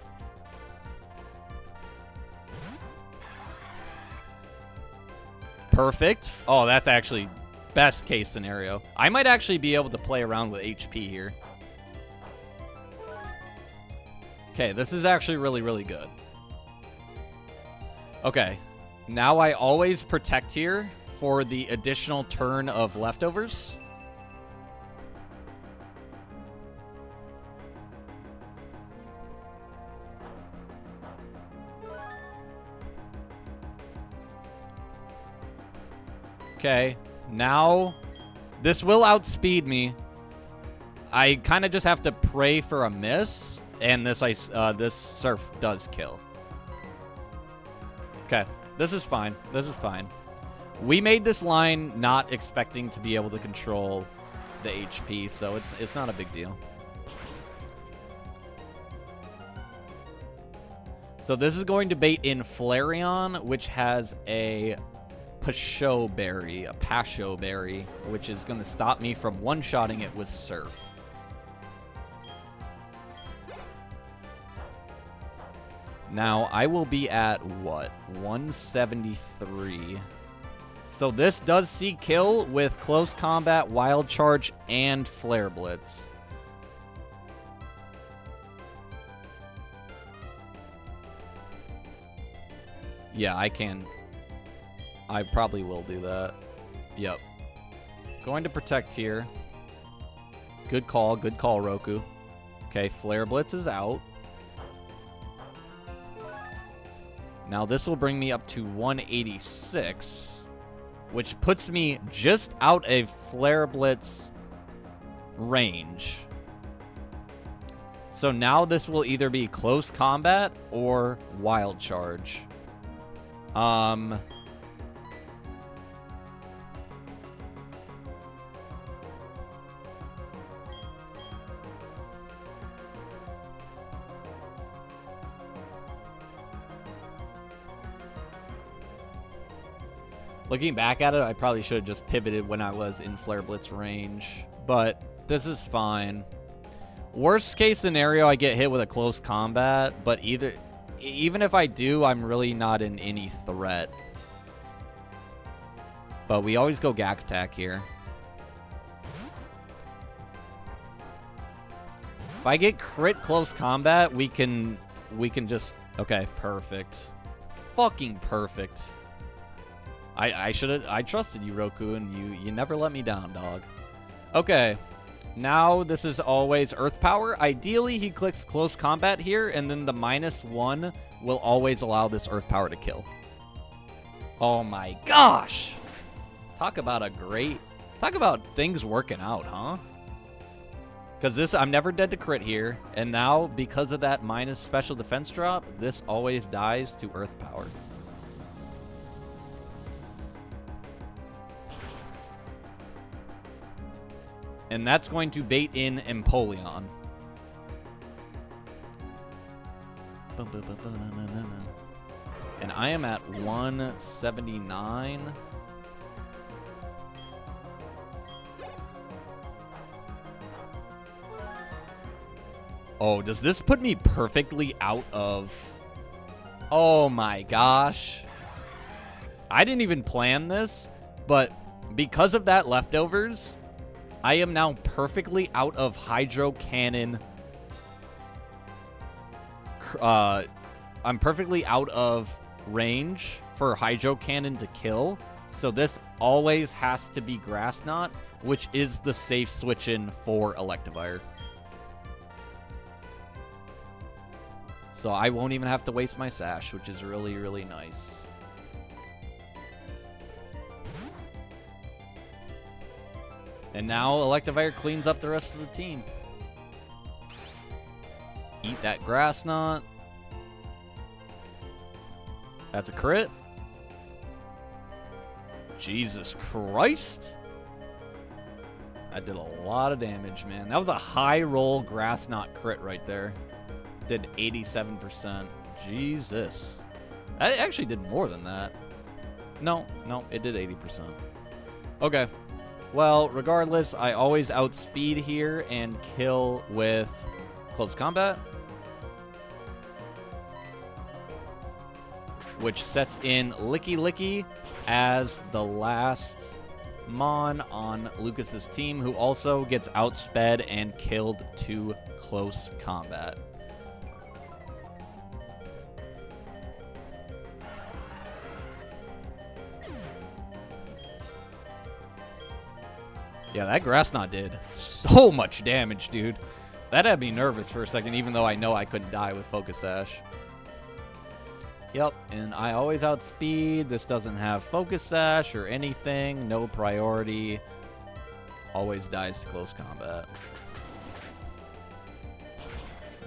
Perfect. Oh, that's actually best case scenario. I might actually be able to play around with HP here. Okay, this is actually really, really good. Okay, now I always protect here for the additional turn of leftovers. Okay, now this will outspeed me. I kind of just have to pray for a miss, and this Surf does kill. Okay, this is fine. This is fine. We made this line not expecting to be able to control the HP, so it's not a big deal. So this is going to bait in Flareon, which has a Pasho Berry, which is going to stop me from one-shotting it with Surf. Now, I will be at, what, 173. So this does see kill with close combat, wild charge, and flare blitz. Yeah, I can. I probably will do that. Yep. Going to protect here. Good call, Roku. Okay, flare blitz is out. Now this will bring me up to 186, which puts me just out of flare blitz range. So now this will either be close combat or wild charge. Looking back at it, I probably should have just pivoted when I was in Flare Blitz range, but this is fine. Worst case scenario, I get hit with a close combat, but even if I do, I'm really not in any threat. But we always go Gak Attack here. If I get crit close combat, we can just... Okay, perfect. Fucking perfect. I trusted you, Roku, and you never let me down, dog. Okay. Now this is always Earth Power. Ideally, he clicks close combat here, and then the -1 will always allow this Earth Power to kill. Oh my gosh! Talk about things working out, huh? Because I'm never dead to crit here, and now, because of that minus special defense drop, this always dies to Earth Power. And that's going to bait in Empoleon. And I am at 179. Oh, does this put me perfectly out of... Oh my gosh. I didn't even plan this, but because of that leftovers, I am now perfectly out of Hydro Cannon. I'm perfectly out of range for Hydro Cannon to kill. So this always has to be Grass Knot, which is the safe switch-in for Electivire. So I won't even have to waste my Sash, which is really, really nice. And now Electivire cleans up the rest of the team. Eat that Grass Knot. That's a crit. Jesus Christ. That did a lot of damage, man. That was a high roll Grass Knot crit right there. Did 87%. Jesus. That actually did more than that. No, it did 80%. Okay. Well, regardless, I always outspeed here and kill with close combat, which sets in Licky Licky as the last Mon on Lucas's team, who also gets outsped and killed to close combat. Yeah, that Grass Knot did so much damage, dude. That had me nervous for a second, even though I know I couldn't die with Focus Sash. Yep, and I always outspeed. This doesn't have Focus Sash or anything. No priority. Always dies to close combat.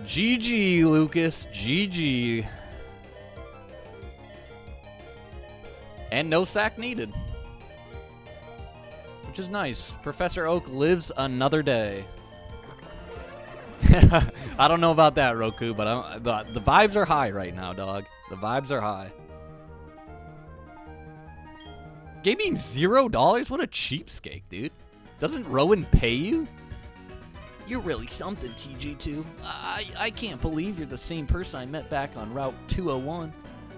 GG, Lucas. GG. And no sack needed. Which is nice. Professor Oak lives another day. I don't know about that, Roku, but the vibes are high right now, dog. The vibes are high. Gave me $0? What a cheapskate, dude. Doesn't Rowan pay you? You're really something, TG2. I can't believe you're the same person I met back on Route 201.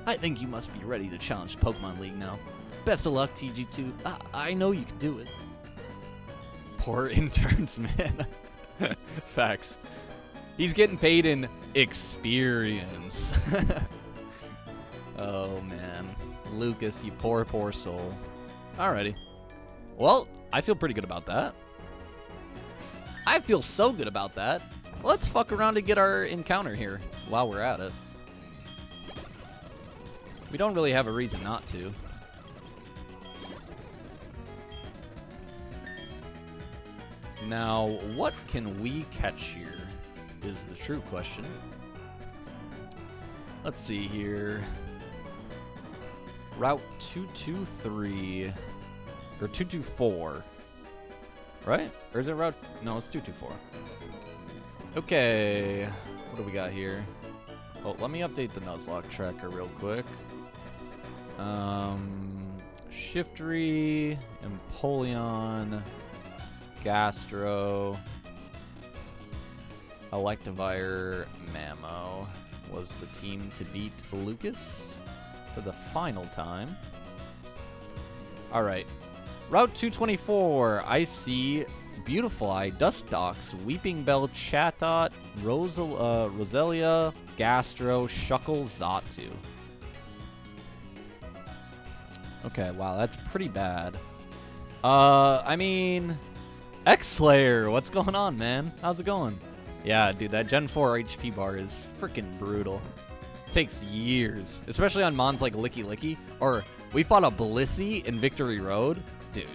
I think you must be ready to challenge Pokemon League now. Best of luck, TG2. I know you can do it. Poor interns, man. Facts. He's getting paid in experience. Oh, man. Lucas, you poor, poor soul. Alrighty. Well, I feel pretty good about that. I feel so good about that. Let's fuck around and get our encounter here while we're at it. We don't really have a reason not to. Now, what can we catch here is the true question. Let's see here. Route 223 or 224. Right? Or is it route? No, it's 224. Okay. What do we got here? Oh, let me update the Nuzlocke tracker real quick. Shiftry, Empoleon, Gastro, Electivire, Mamo was the team to beat Lucas for the final time. Alright. Route 224, I see Beautiful Eye, Duskdox, Weeping Bell, Chatot, Roselia, Gastro, Shuckle, Xatu. Okay, wow, that's pretty bad. I mean, X-Slayer, what's going on, man? How's it going? Yeah, dude, that Gen 4 HP bar is freaking brutal. It takes years, especially on mons like Licky Licky, or we fought a Blissey in Victory Road. Dude,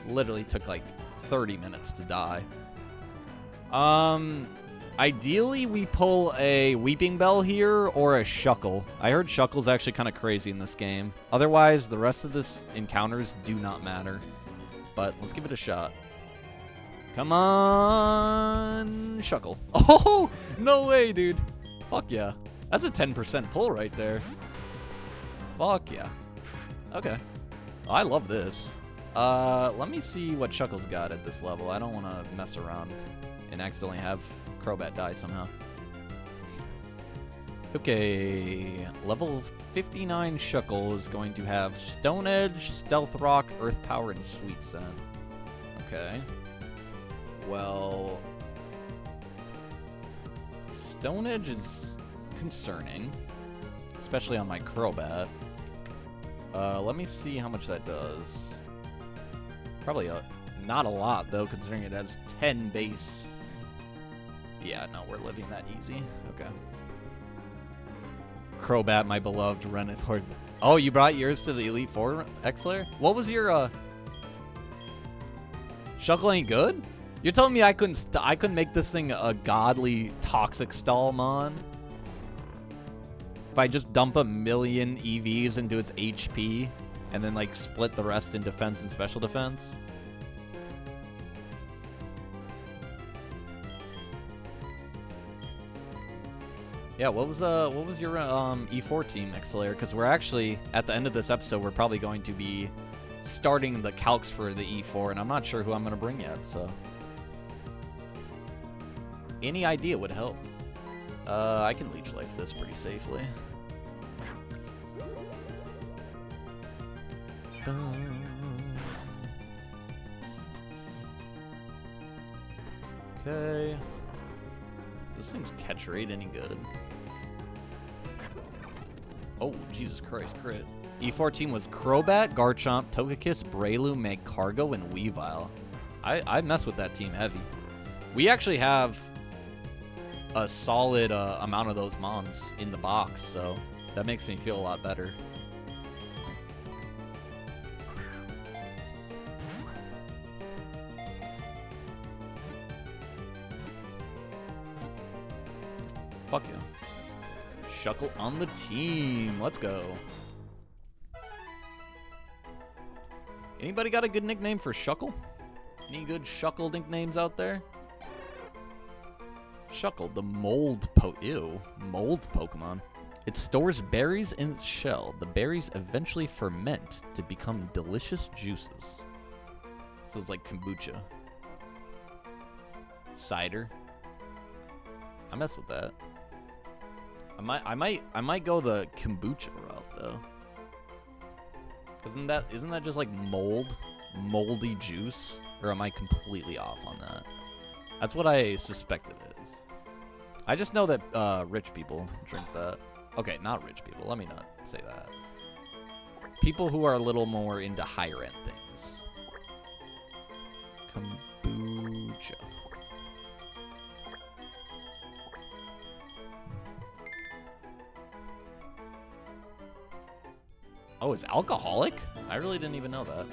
literally took like 30 minutes to die. Ideally, we pull a Weeping Bell here or a Shuckle. I heard Shuckle's actually kind of crazy in this game. Otherwise, the rest of this encounters do not matter. But let's give it a shot. Come on, Shuckle. Oh, no way, dude. Fuck yeah. That's a 10% pull right there. Fuck yeah. Okay. Oh, I love this. Let me see what Shuckle's got at this level. I don't want to mess around and accidentally have Crobat die somehow. Okay, level 59 Shuckle is going to have Stone Edge, Stealth Rock, Earth Power, and Sweet Scent. Okay. Well, Stone Edge is concerning, especially on my Crobat. Let me see how much that does. Probably not a lot, though, considering it has 10 base. Yeah, no, we're living that easy. Okay. Crobat, my beloved Renegade. Oh, you brought yours to the Elite Four, X-Slayer? What was your, Shuckle ain't good? You're telling me I couldn't make this thing a godly Toxic Stall mon? If I just dump 1,000,000 EVs into its HP and then, like, split the rest in defense and special defense? Yeah, what was your E4 team, X-Slayer? Because we're actually, at the end of this episode, we're probably going to be starting the calcs for the E4, and I'm not sure who I'm going to bring yet, so. Any idea would help. I can Leech Life this pretty safely. Okay. This thing's catch rate any good? Oh, Jesus Christ, crit. E4 team was Crobat, Garchomp, Togekiss, Breloom, Magcargo, and Weavile. I mess with that team heavy. We actually have a solid amount of those mons in the box, so that makes me feel a lot better. Fuck yeah. Shuckle on the team. Let's go. Anybody got a good nickname for Shuckle? Any good Shuckle nicknames out there? Shuckle, the mold mold Pokemon. It stores berries in its shell. The berries eventually ferment to become delicious juices. So it's like kombucha. Cider. I mess with that. I might go the kombucha route though. Isn't that just like moldy juice? Or am I completely off on that? That's what I suspect it is. I just know that rich people drink that. Okay, not rich people. Let me not say that. People who are a little more into higher end things. Kombucha. Oh, it's alcoholic? I really didn't even know that.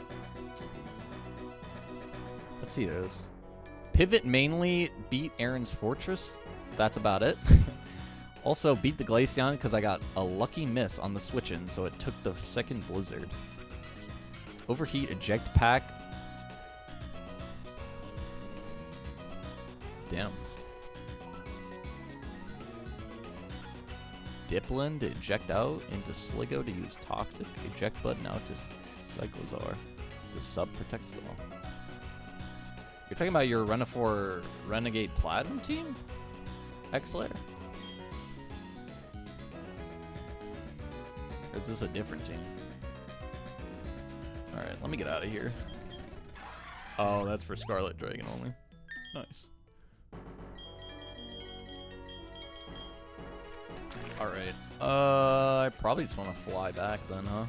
Let's see this. Pivot mainly, beat Aaron's Fortress. That's about it. Also, beat the Glaceon because I got a lucky miss on the switch-in, so it took the second Blizzard. Overheat, eject pack. Damn. Dipland to eject out into Sligo to use Toxic. Eject button out to Cyclozar to sub-protect stall. You're talking about your Renifor Renegade Platinum team? X-Layer? Or is this a different team? Alright, let me get out of here. Oh, that's for Scarlet Dragon only. Nice. Alright. I probably just want to fly back then, huh?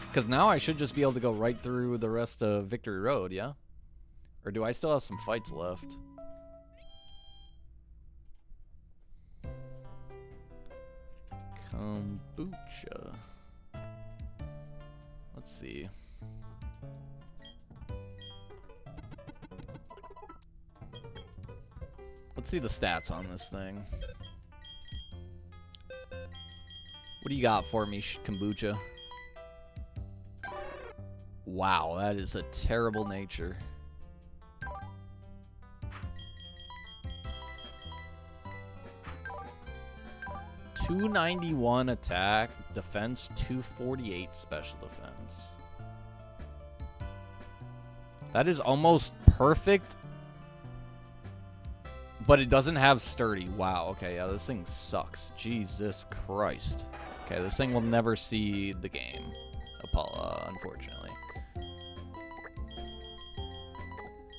Because now I should just be able to go right through the rest of Victory Road, yeah? Or do I still have some fights left? Kombucha. Let's see. Let's see the stats on this thing. What do you got for me, Kombucha? Wow, that is a terrible nature. .291 attack, defense, 248 special defense. That is almost perfect, but it doesn't have sturdy. Wow, okay, yeah, this thing sucks. Jesus Christ. Okay, this thing will never see the game, unfortunately.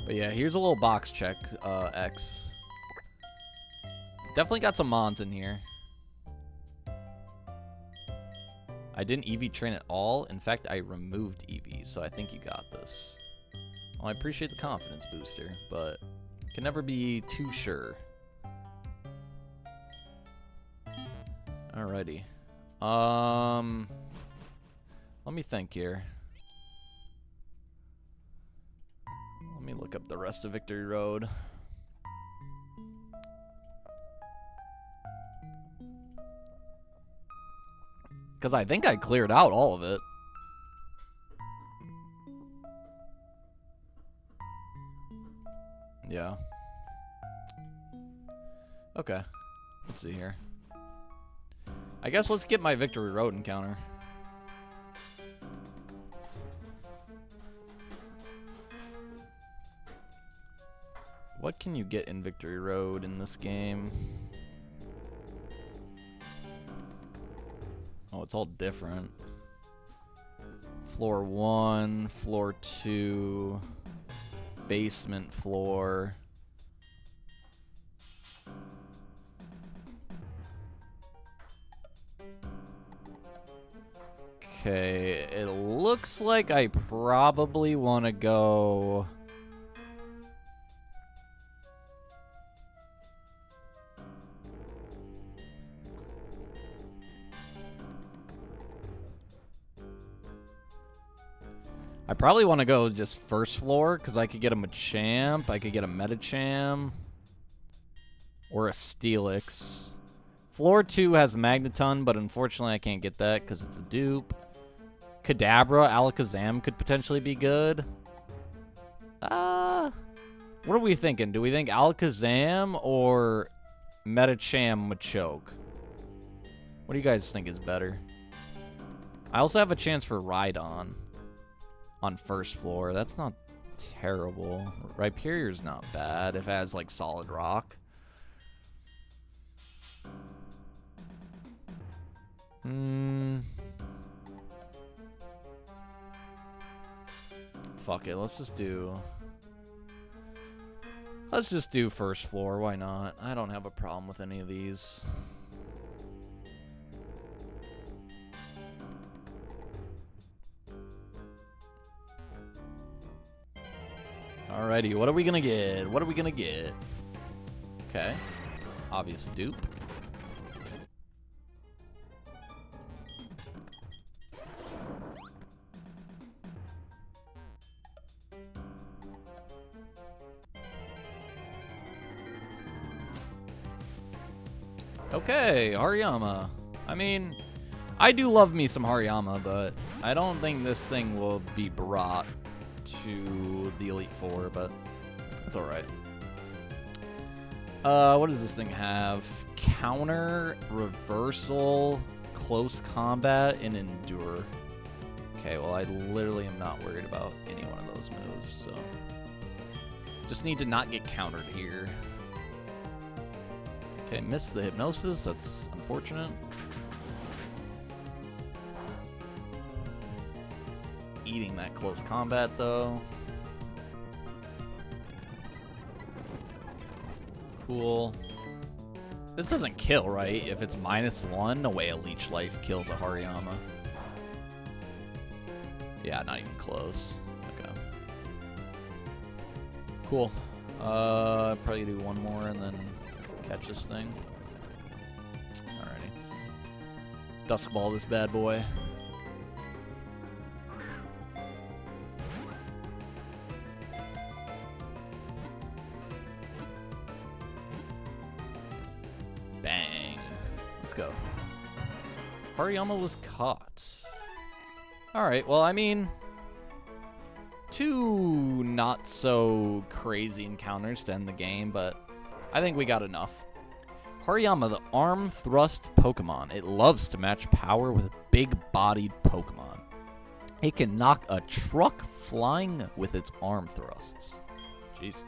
But yeah, here's a little box check, X. Definitely got some mons in here. I didn't EV train at all. In fact, I removed EV, so I think you got this. Well, I appreciate the confidence booster, but can never be too sure. Alrighty. Let me think here. Let me look up the rest of Victory Road. Because I think I cleared out all of it. Yeah. Okay. Let's see here. I guess let's get my Victory Road encounter. What can you get in Victory Road in this game? Oh, it's all different. Floor 1, floor 2, basement floor. Okay, it looks like I probably want to go... I probably want to go just first floor, because I could get a Machamp, I could get a Medicham, or a Steelix. Floor 2 has Magneton, but unfortunately I can't get that because it's a dupe. Kadabra, Alakazam could potentially be good. What are we thinking? Do we think Alakazam or Medicham Machoke? What do you guys think is better? I also have a chance for Rhydon on first floor. That's not terrible. Rhyperier's not bad if it has, like, solid rock. Fuck it, let's just do first floor, why not? I don't have a problem with any of these. Alrighty, what are we gonna get? What are we gonna get? Okay. Obvious dupe. Okay, Hariyama. I mean, I do love me some Hariyama, but I don't think this thing will be brought to the Elite Four, but it's alright. What does this thing have? Counter, reversal, close combat, and endure. Okay, well, I literally am not worried about any one of those moves, so just need to not get countered here. Okay, missed the hypnosis. That's unfortunate. Eating that close combat, though. Cool. This doesn't kill, right? If it's -1, no way a Leech Life kills a Hariyama. Yeah, not even close. Okay. Cool. Probably do one more and then catch this thing. Alrighty. Dusk Ball this bad boy. Bang. Let's go. Hariyama was caught. Alright, well, I mean, 2 not so crazy encounters to end the game, but I think we got enough. Hariyama, the arm thrust Pokemon. It loves to match power with big-bodied Pokemon. It can knock a truck flying with its arm thrusts. Jesus.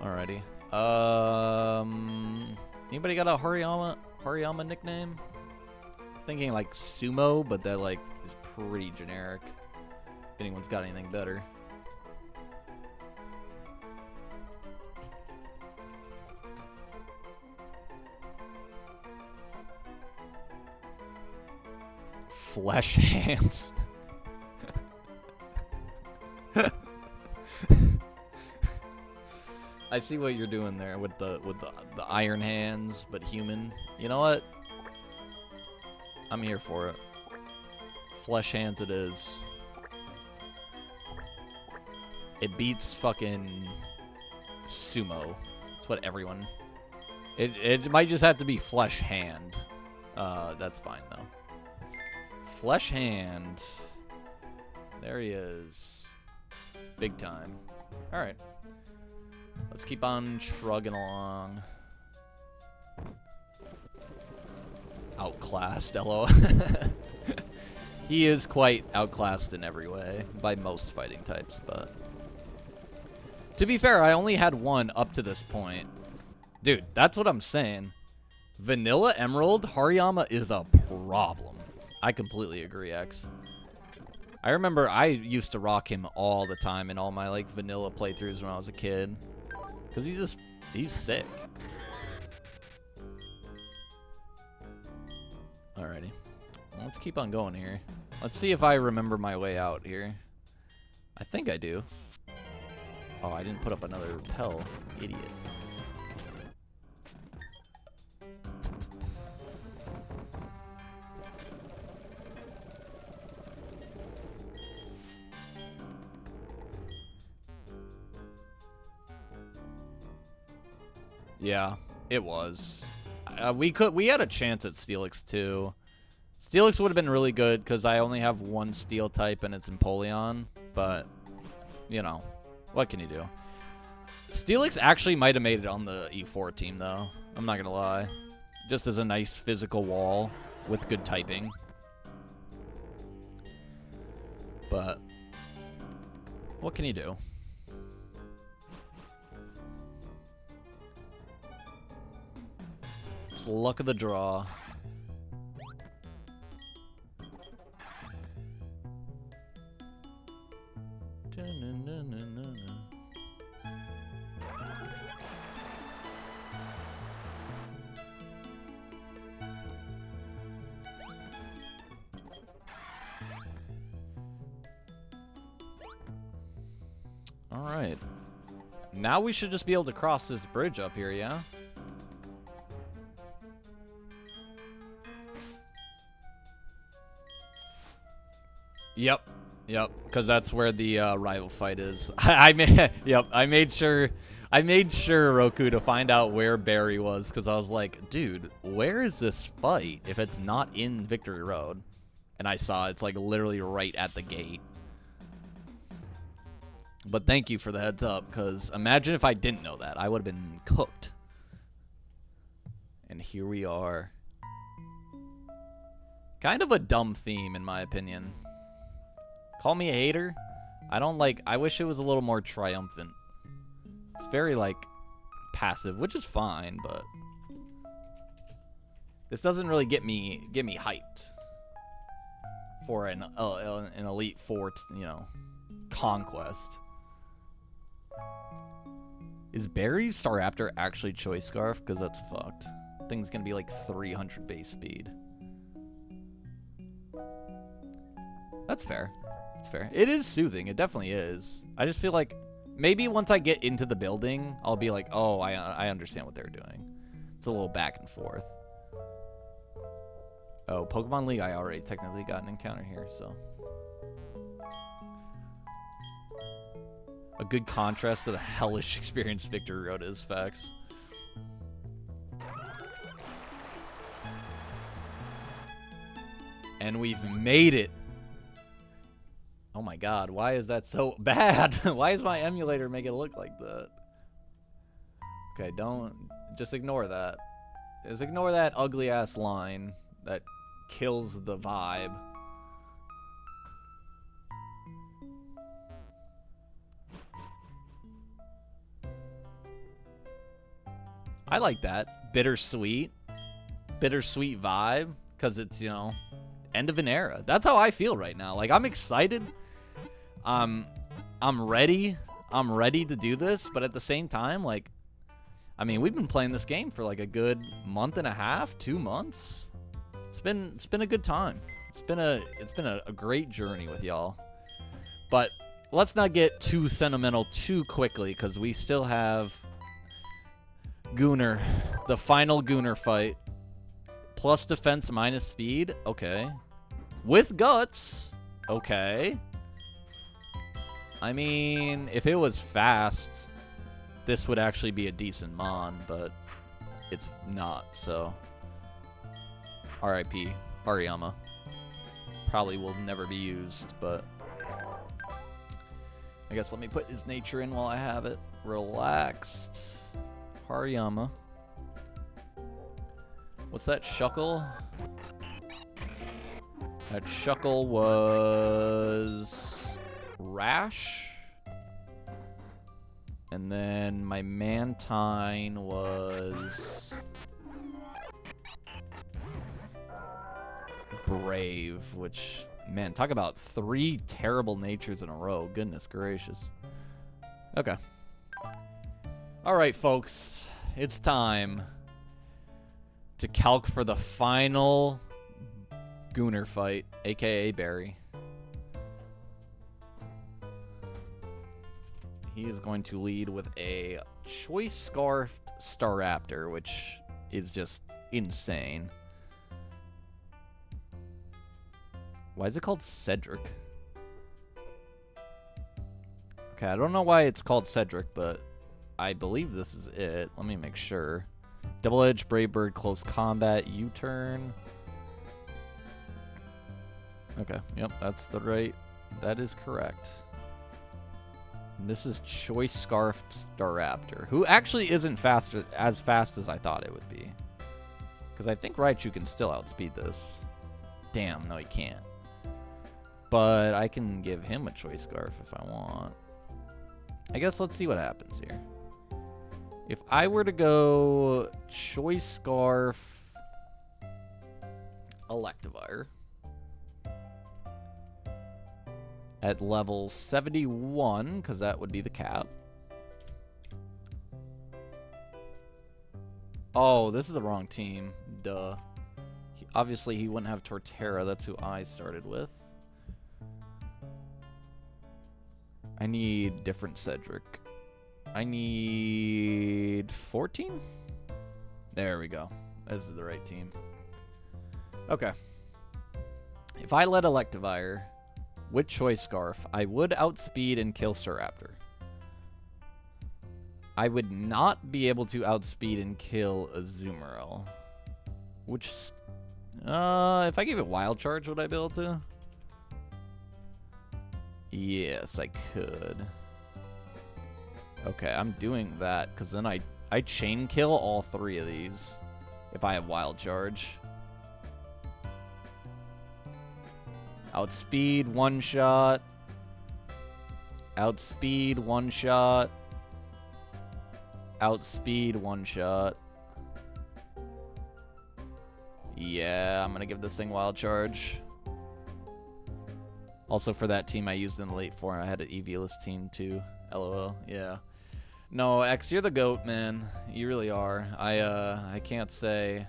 Alrighty. Anybody got a Hariyama nickname? Thinking like Sumo, but that like is pretty generic. If anyone's got anything better. Flesh hands. I see what you're doing there with the iron hands, but human. You know what? I'm here for it. Flesh hands it is. It beats fucking Sumo. That's what everyone... It might just have to be flesh hand. That's fine, though. Flesh hand. There he is. Big time. Alright. Let's keep on shrugging along. Outclassed, LOL. He is quite outclassed in every way by most fighting types, but... To be fair, I only had one up to this point. Dude, that's what I'm saying. Vanilla Emerald, Hariyama is a problem. I completely agree, X. I remember I used to rock him all the time in all my, like, vanilla playthroughs when I was a kid. Because he's sick. Alrighty. Well, let's keep on going here. Let's see if I remember my way out here. I think I do. Oh, I didn't put up another repel. Idiot. Yeah, it was. We had a chance at Steelix too. Steelix would have been really good because I only have one steel type and it's Empoleon, but you know, what can you do? Steelix actually might have made it on the E4 team though. I'm not gonna lie. Just as a nice physical wall with good typing. But What can you do? It's luck of the draw. All right. Now we should just be able to cross this bridge up here, yeah? Yep, because that's where the rival fight is. I made sure Roku to find out where Barry was, because I was like, dude, where is this fight if it's not in Victory Road? And I saw it's like literally right at the gate. But thank you for the heads up, because imagine if I didn't know that. I would have been cooked. And here we are. Kind of a dumb theme, in my opinion. Call me a hater. I wish it was a little more triumphant. It's very, like, passive, which is fine, but this doesn't really get me hyped for an Elite Four, you know, conquest. Is Barry's Staraptor actually Choice Scarf? Because that's fucked. Thing's gonna be like 300 base speed. That's fair. It's fair. It is soothing. It definitely is. I just feel like maybe once I get into the building, I'll be like, oh, I understand what they're doing. It's a little back and forth. Oh, Pokemon League, I already technically got an encounter here, so. A good contrast to the hellish experience Victory Road is, facts. And we've made it. Oh my god, why is that so bad? Why is my emulator making it look like that? Okay, just ignore that. Just ignore that ugly ass line that kills the vibe. I like that. Bittersweet vibe, because it's, you know, end of an era. That's how I feel right now. Like, I'm excited. I'm ready. I'm ready to do this, but at the same time, like, I mean, we've been playing this game for like a good month and a half, 2 months. It's been a good time. It's been a great journey with y'all. But let's not get too sentimental too quickly, because we still have Gooner, the final Gooner fight. Plus defense, minus speed. Okay. With guts. Okay. I mean, if it was fast, this would actually be a decent mon, but it's not, so. R.I.P. Hariyama. Probably will never be used, but I guess let me put his nature in while I have it. Relaxed. Hariyama. What's that shuckle? That shuckle was Rash. And then my Mantine was Brave, which, man, talk about 3 terrible natures in a row. Goodness gracious. Okay. Alright, folks. It's time to calc for the final Gooner fight, aka Barry. He is going to lead with a Choice Scarfed Staraptor, which is just insane. Why is it called Cedric? Okay, I don't know why it's called Cedric, but I believe this is it. Let me make sure. Double Edge, Brave Bird, Close Combat, U-Turn. Okay, yep, that's the right. That is correct. And this is Choice Scarfed Staraptor, who actually isn't as fast as I thought it would be. Because I think Raichu can still outspeed this. Damn, no he can't. But I can give him a Choice Scarf if I want. I guess let's see what happens here. If I were to go Choice Scarf, Electivire at level 71, because that would be the cap. Oh, this is the wrong team. Duh. Obviously, he wouldn't have Torterra. That's who I started with. I need different Cedric. I need 14? There we go. This is the right team. Okay. If I led Electivire with Choice Scarf, I would outspeed and kill Staraptor. I would not be able to outspeed and kill Azumarill. Which, if I gave it Wild Charge, would I be able to? Yes, I could. Okay, I'm doing that, because then I chain kill all 3 of these if I have Wild Charge. Outspeed, one shot. Outspeed, one shot. Outspeed, one shot. Yeah, I'm going to give this thing Wild Charge. Also, for that team I used in the late 4, I had an EV-less team too. LOL, yeah. No, X, you're the GOAT, man. You really are. I can't say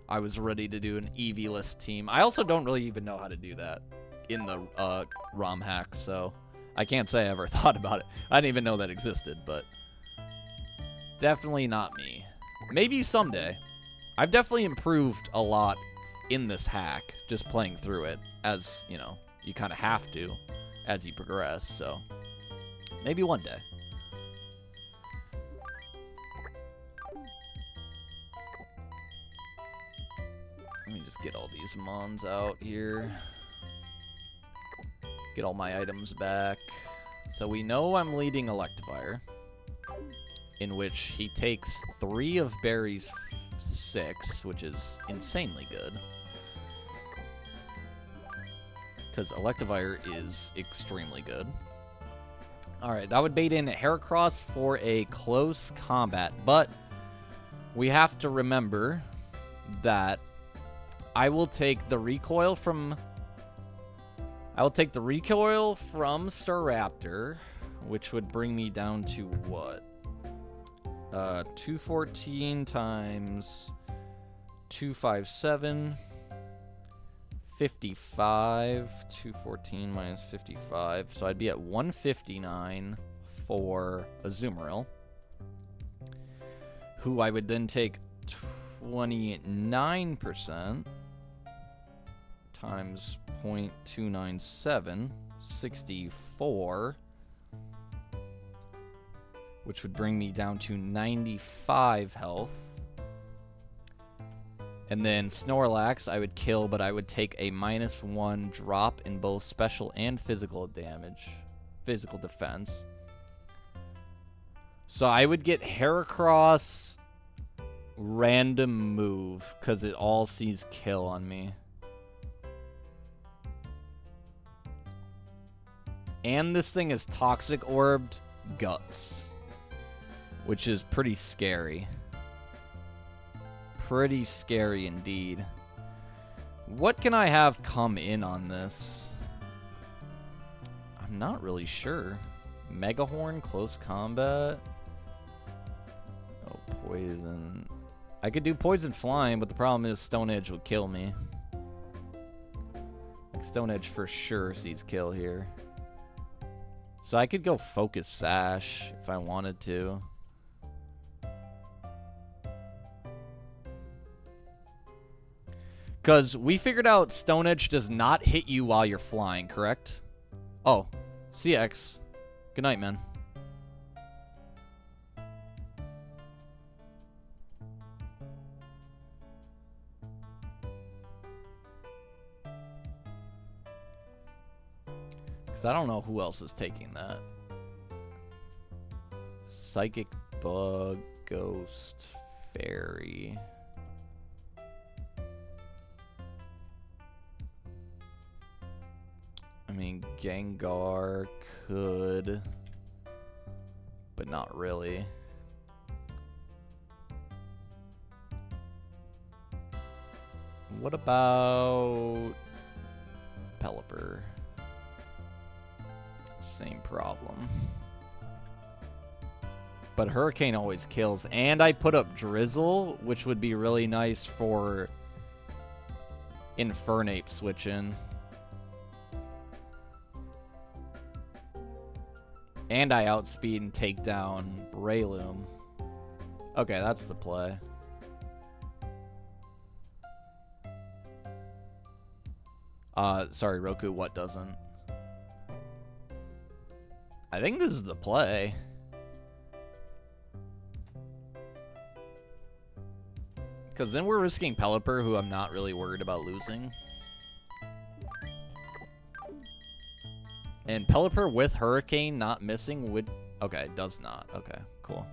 I was ready to do an EV-less team. I also don't really even know how to do that in the ROM hack, so I can't say I ever thought about it. I didn't even know that existed, but definitely not me. Maybe someday. I've definitely improved a lot in this hack, just playing through it, as, you know, you kind of have to as you progress, so maybe one day. Let me just get all these mons out here. Get all my items back. So we know I'm leading Electivire, in which he takes 3 of Barry's 6, which is insanely good. Because Electivire is extremely good. Alright, that would bait in Heracross for a close combat, but we have to remember that I will take the recoil from Staraptor, which would bring me down to what? 214 times 257, 55, 214 minus 55, so I'd be at 159 for Azumarill, who I would then take 29% times 0.297, 64, which would bring me down to 95 health. And then Snorlax I would kill, but I would take a -1 drop in both special and physical damage, physical defense. So I would get Heracross random move, because it all sees kill on me. And this thing is Toxic Orbed Guts, which is pretty scary. Pretty scary indeed. What can I have come in on this? I'm not really sure. Megahorn, close combat. Oh, poison. I could do poison flying, but the problem is Stone Edge would kill me. Like, Stone Edge for sure sees kill here. So I could go Focus Sash if I wanted to. Because we figured out Stone Edge does not hit you while you're flying, correct? Oh, CX. Good night, man. Because I don't know who else is taking that. Psychic Bug, Ghost, Fairy. I mean, Gengar could. but not really. What about Pelipper? Same problem. But Hurricane always kills. And I put up Drizzle, which would be really nice for Infernape switching. And I outspeed and take down Breloom. Okay, that's the play. Sorry, Roku, what doesn't? I think this is the play. Because then we're risking Pelipper, who I'm not really worried about losing. And Pelipper with Hurricane not missing would... Okay, it does not. Okay, cool.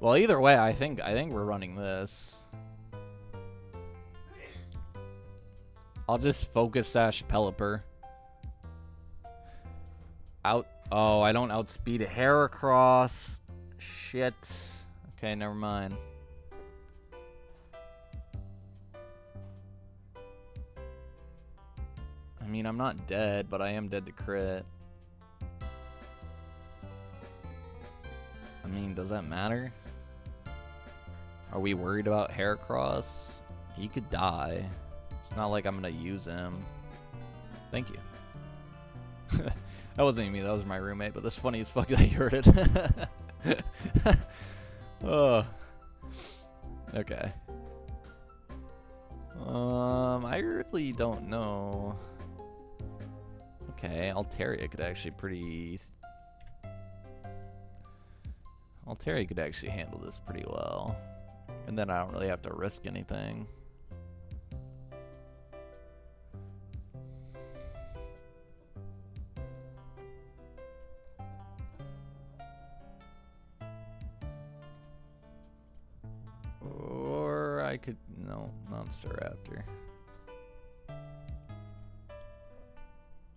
Well, either way, I think we're running this. I'll just Focus Sash Pelipper. Oh, I don't outspeed Heracross. Shit. Okay, never mind. I mean, I'm not dead, but I am dead to crit. I mean, does that matter? Are we worried about Heracross? He could die. It's not like I'm gonna use him. Thank you. That wasn't even me, that was my roommate, but that's funny as fuck that you heard it. Oh. Okay. I really don't know. Okay, Altaria could actually Altaria could actually handle this pretty well. And then I don't really have to risk anything. Or I could... No, not Staraptor. I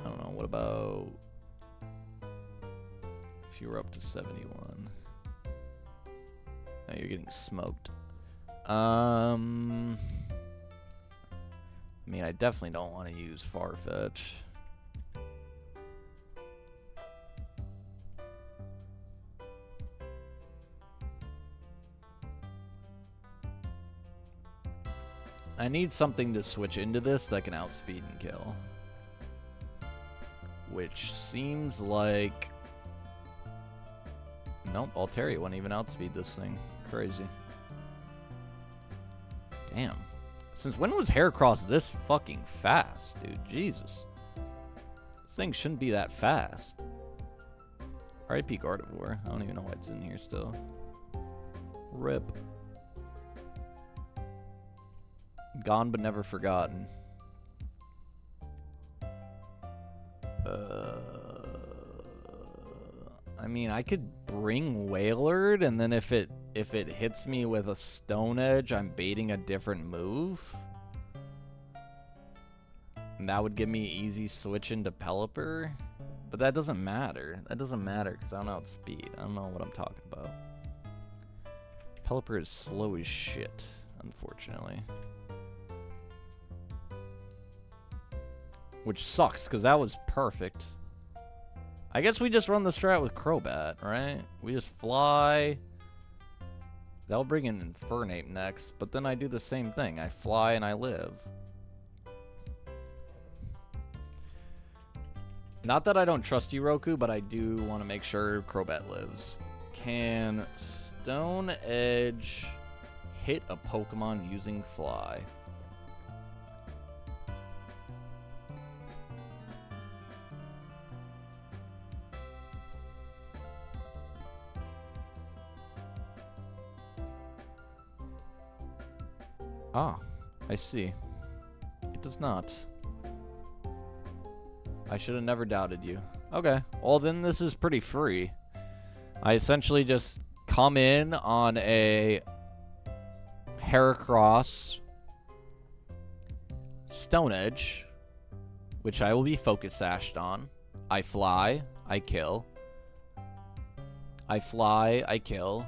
don't know, what about... if you were up to 71? No, you're getting smoked. I mean, I definitely don't want to use Farfetch. I need something to switch into this that can outspeed and kill. Which seems like... Nope, Altaria wouldn't even outspeed this thing. Crazy. Damn. Since when was Heracross this fucking fast, dude? Jesus. This thing shouldn't be that fast. R.I.P. Gardevoir. I don't even know why it's in here still. RIP. Gone but never forgotten. I mean, I could bring Wailord, and then if it hits me with a Stone Edge, I'm baiting a different move. And that would give me easy switch into Pelipper. But that doesn't matter. That doesn't matter because I don't outspeed. I don't know what I'm talking about. Pelipper is slow as shit, unfortunately. Which sucks, because that was perfect. I guess we just run the strat with Crobat, right? We just fly. They'll bring in Infernape next, but then I do the same thing. I fly and I live. Not that I don't trust you, Roku, but I do want to make sure Crobat lives. Can Stone Edge hit a Pokemon using Fly? Ah, I see. It does not. I should have never doubted you. Okay, well then this is pretty free. I essentially just come in on a Heracross Stone Edge, which I will be Focus Sashed on. I fly, I kill. I fly, I kill.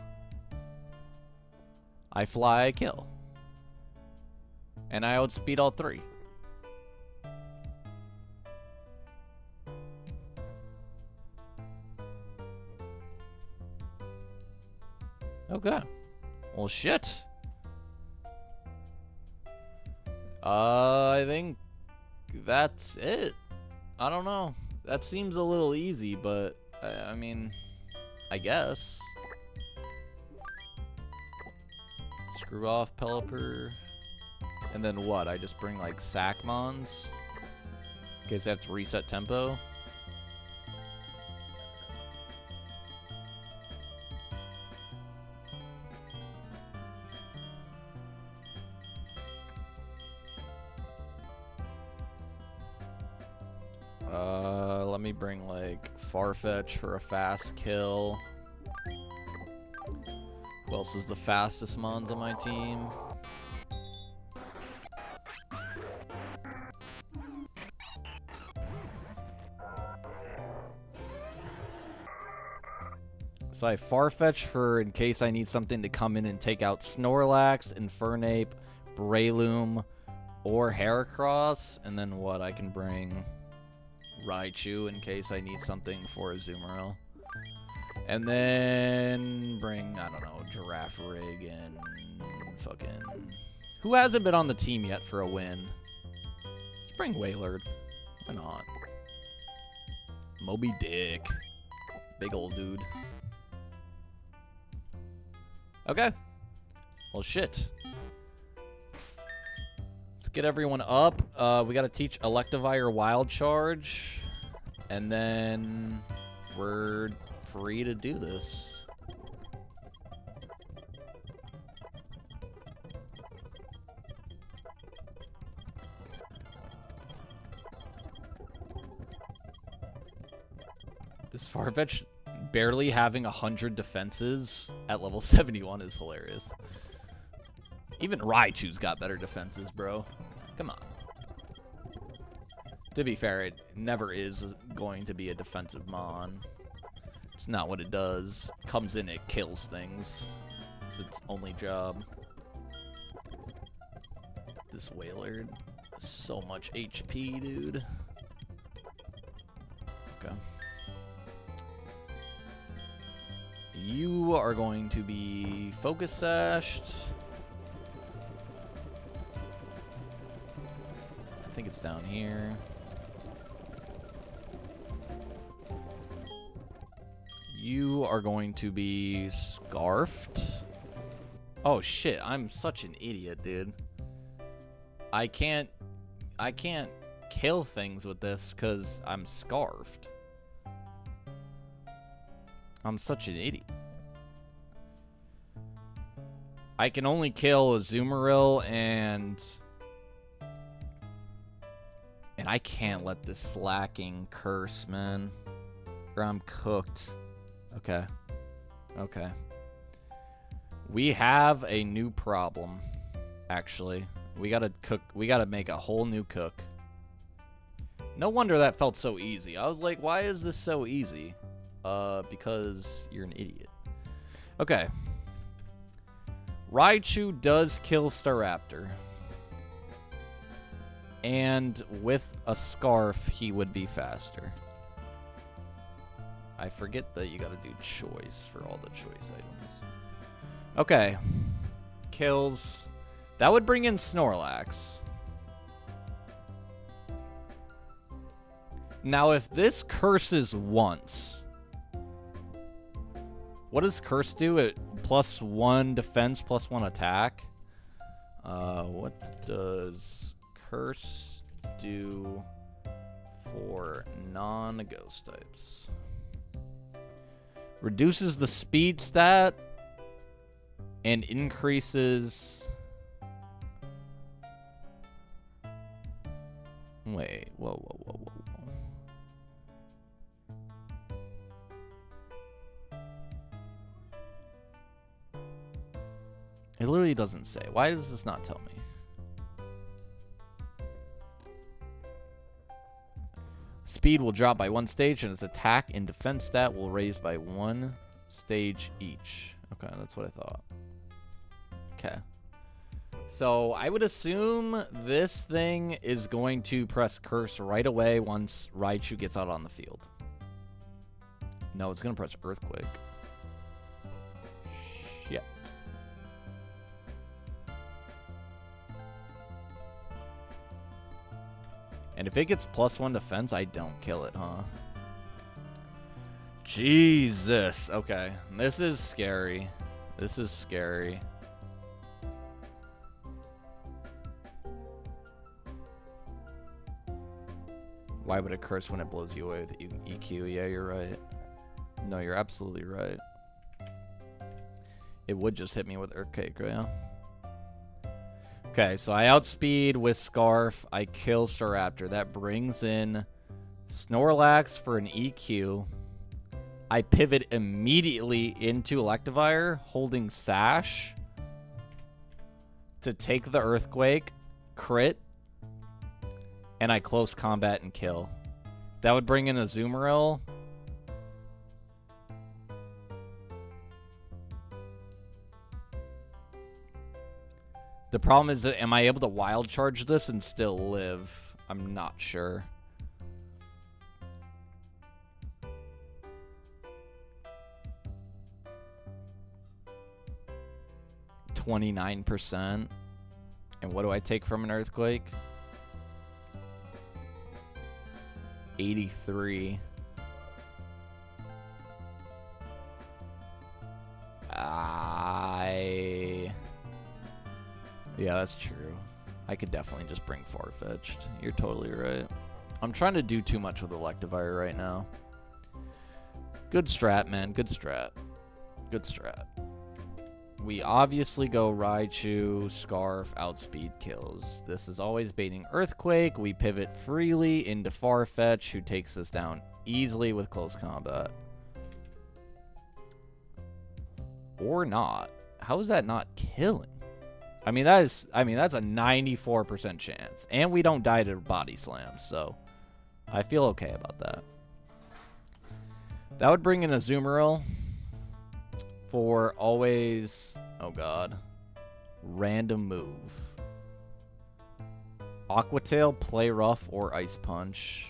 I fly, I kill. And I outspeed all three. Okay. Well, shit. I think that's it. I don't know. That seems a little easy, but I mean, I guess. Screw off Pelipper. And then what? I just bring like Sackmons? In case I have to reset tempo. Let me bring like Farfetch for a fast kill. Who else is the fastest mons on my team? So I have Farfetch for in case I need something to come in and take out Snorlax, Infernape, Breloom, or Heracross. And then what? I can bring Raichu in case I need something for Azumarill. And then bring, I don't know, Giraffe Rig and fucking... Who hasn't been on the team yet for a win? Let's bring Wailord. Why not? Moby Dick. Big old dude. Okay. Well, shit. Let's get everyone up. We gotta teach Electivire Wild Charge. And then we're free to do this. This Farfetch barely having 100 defenses at level 71 is hilarious. Even Raichu's got better defenses, bro. Come on. To be fair, it never is going to be a defensive mon. It's not what it does. Comes in, it kills things. It's its only job. This Wailord. So much HP, dude. Okay. You are going to be focus sashed. I think it's down here. You are going to be scarfed. Oh shit, I'm such an idiot, dude. I can't kill things with this because I'm scarfed. I'm such an idiot. I can only kill Azumarill and I can't let this slacking curse, man. Or I'm cooked. Okay. Okay. We have a new problem, actually. We gotta make a whole new cook. No wonder that felt so easy. I was like, why is this so easy? Because you're an idiot. Okay. Raichu does kill Staraptor. And with a scarf, he would be faster. I forget that you gotta do choice for all the choice items. Okay. Kills. That would bring in Snorlax. Now, if this curses once... What does curse do? It +1 defense, +1 attack. What does curse do for non-ghost types? Reduces the speed stat and increases... Wait, whoa. It literally doesn't say. Why does this not tell me? Speed will drop by 1 stage, and its attack and defense stat will raise by 1 stage each. Okay, that's what I thought. Okay. So I would assume this thing is going to press curse right away once Raichu gets out on the field. No, it's going to press earthquake. Shit. And if it gets +1 defense, I don't kill it, huh? Jesus. Okay. This is scary. This is scary. Why would it curse when it blows you away with EQ? Yeah, you're right. No, you're absolutely right. It would just hit me with Earthquake, right? Okay, so I outspeed with Scarf. I kill Staraptor. That brings in Snorlax for an EQ. I pivot immediately into Electivire, holding Sash to take the Earthquake, crit, and I close combat and kill. That would bring in a Azumarill. The problem is that, am I able to wild charge this and still live? I'm not sure. %. And what do I take from an Earthquake? 83. Yeah, that's true. I could definitely just bring Farfetch'd. You're totally right. I'm trying to do too much with Electivire right now. Good strat, man. Good strat. Good strat. We obviously go Raichu, Scarf, outspeed kills. This is always baiting Earthquake. We pivot freely into Farfetch, who takes us down easily with close combat. Or not. How is that not killing? I mean, that's a 94% chance. And we don't die to body slams, so I feel okay about that. That would bring in a Azumarill for always, oh god, random move. Aqua Tail, Play Rough, or Ice Punch.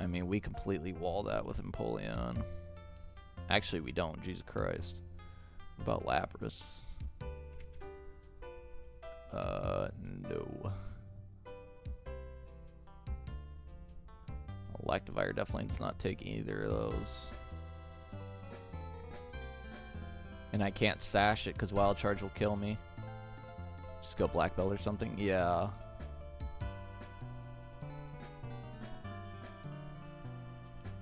I mean, we completely wall that with Empoleon. Actually, we don't. Jesus Christ. What about Lapras? No. Electivire definitely does not take either of those. And I can't sash it because Wild Charge will kill me. Just go Black Belt or something? Yeah.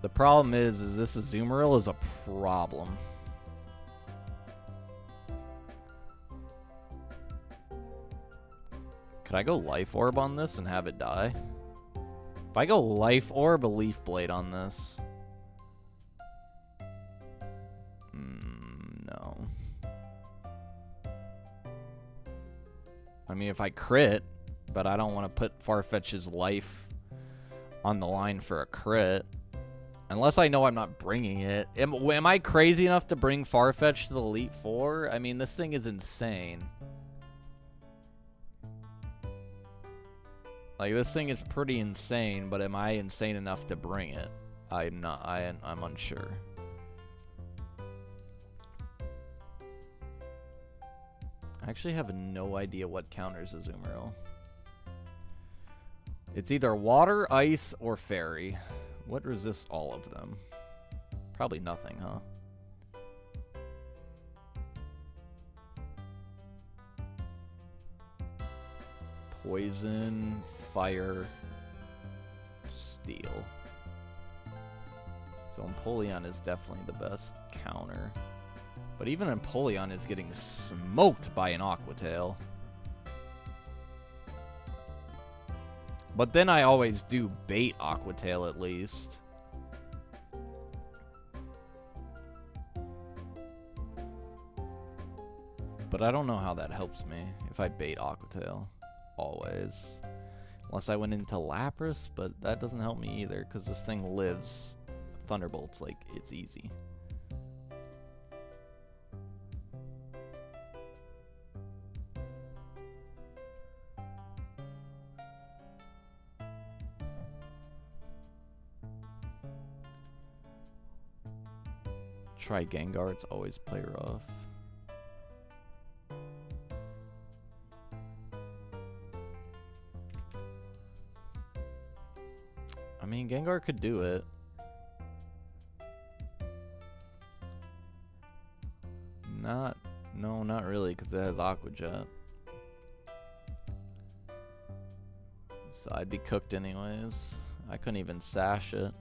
The problem is this Azumarill is a problem. Could I go Life Orb on this and have it die? If I go Life Orb, a Leaf Blade on this. No. I mean, if I crit, but I don't want to put Farfetch's life on the line for a crit. Unless I know I'm not bringing it. Am I crazy enough to bring Farfetch to the Elite Four? I mean, this thing is insane. Like, this thing is pretty insane, but am I insane enough to bring it? I'm not. I'm unsure. I actually have no idea what counters Azumarill. It's either water, ice, or fairy. What resists all of them? Probably nothing, huh? Poison, fire, steel. So Empoleon is definitely the best counter. But even Empoleon is getting smoked by an Aqua Tail. But then I always do bait Aqua Tail at least. But I don't know how that helps me if I bait Aqua Tail. Always. Unless I went into Lapras, but that doesn't help me either because this thing lives Thunderbolt's like, it's easy. Try Gengar, it's always play rough. I mean, Gengar could do it. No, not really, because it has Aqua Jet. So I'd be cooked anyways. I couldn't even sash it.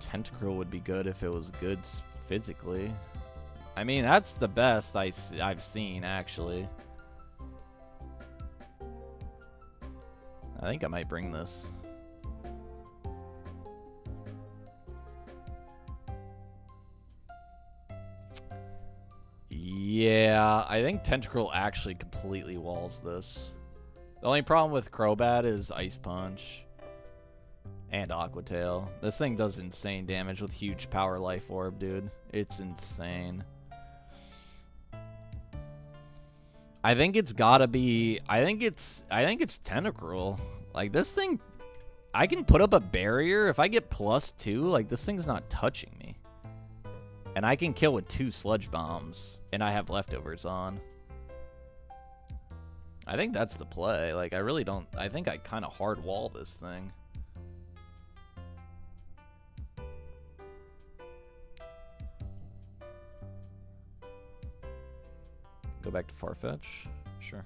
Tentacruel would be good if it was good physically. I mean, that's the best I've seen, actually. I think I might bring this. Yeah, I think Tentacruel actually completely walls this. The only problem with Crobat is Ice Punch. And Aqua Tail. This thing does insane damage with huge power life orb, dude. It's insane. I think it's gotta be. I think it's Tentacruel. Like, this thing, I can put up a barrier. If I get +2, like, this thing's not touching me. And I can kill with 2 Sludge Bombs. And I have leftovers on. I think that's the play. Like, I really don't. I think I kind of hard wall this thing. Go back to Farfetch? Sure.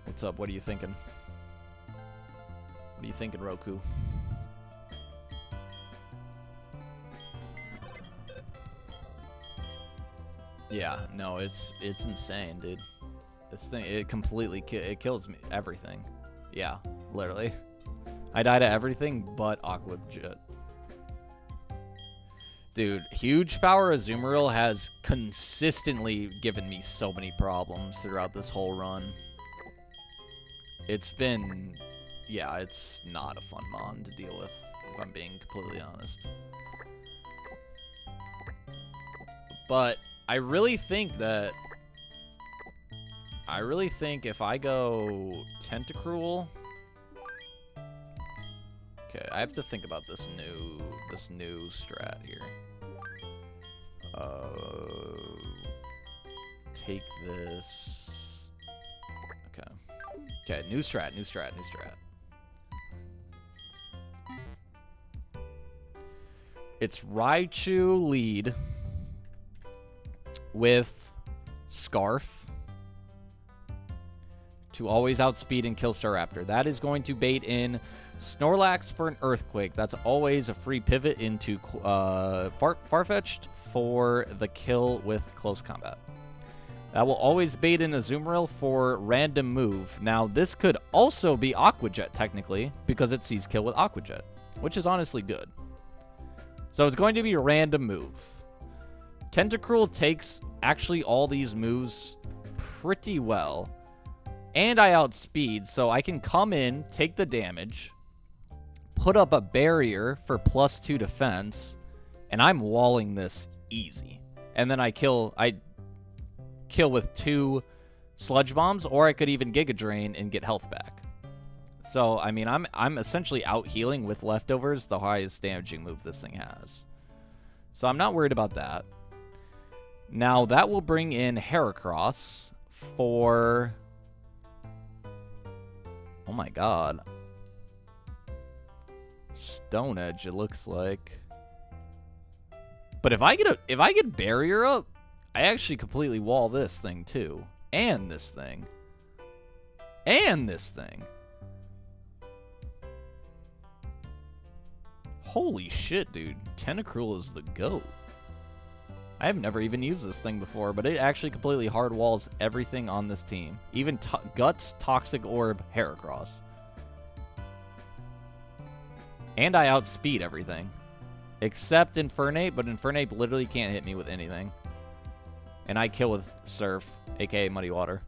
What's up? What are you thinking? What are you thinking, Roku? Yeah, no, it's insane, dude. This thing, it completely it kills me. Everything. Yeah, literally. I die to everything but Aqua Jet. Dude, huge power Azumarill has consistently given me so many problems throughout this whole run. It's been... yeah, it's not a fun mon to deal with, if I'm being completely honest. But I really think that... if I go Tentacruel... Okay, I have to think about this new strat here. Take this. Okay. Okay, new strat. It's Raichu lead with Scarf to always outspeed and kill Staraptor. That is going to bait in Snorlax for an Earthquake. That's always a free pivot into Farfetch'd for the kill with close combat. That will always bait in Azumarill for random move. Now, this could also be Aqua Jet, technically, because it sees kill with Aqua Jet, which is honestly good. So it's going to be a random move. Tentacruel takes actually all these moves pretty well. And I outspeed, so I can come in, take the damage, put up a barrier for +2 defense, and I'm walling this easy. And then I kill with 2 Sludge Bombs, or I could even Giga Drain and get health back. So, I mean, I'm essentially out healing with leftovers, the highest damaging move this thing has. So I'm not worried about that. Now, that will bring in Heracross for... oh my god. Stone Edge, it looks like. But if I get barrier up, I actually completely wall this thing too. And this thing. And this thing. Holy shit, dude. Tentacruel is the GOAT. I have never even used this thing before, but it actually completely hard walls everything on this team. Even Guts, Toxic Orb, Heracross. And I outspeed everything. Except Infernape, but Infernape literally can't hit me with anything. And I kill with Surf, aka Muddy Water.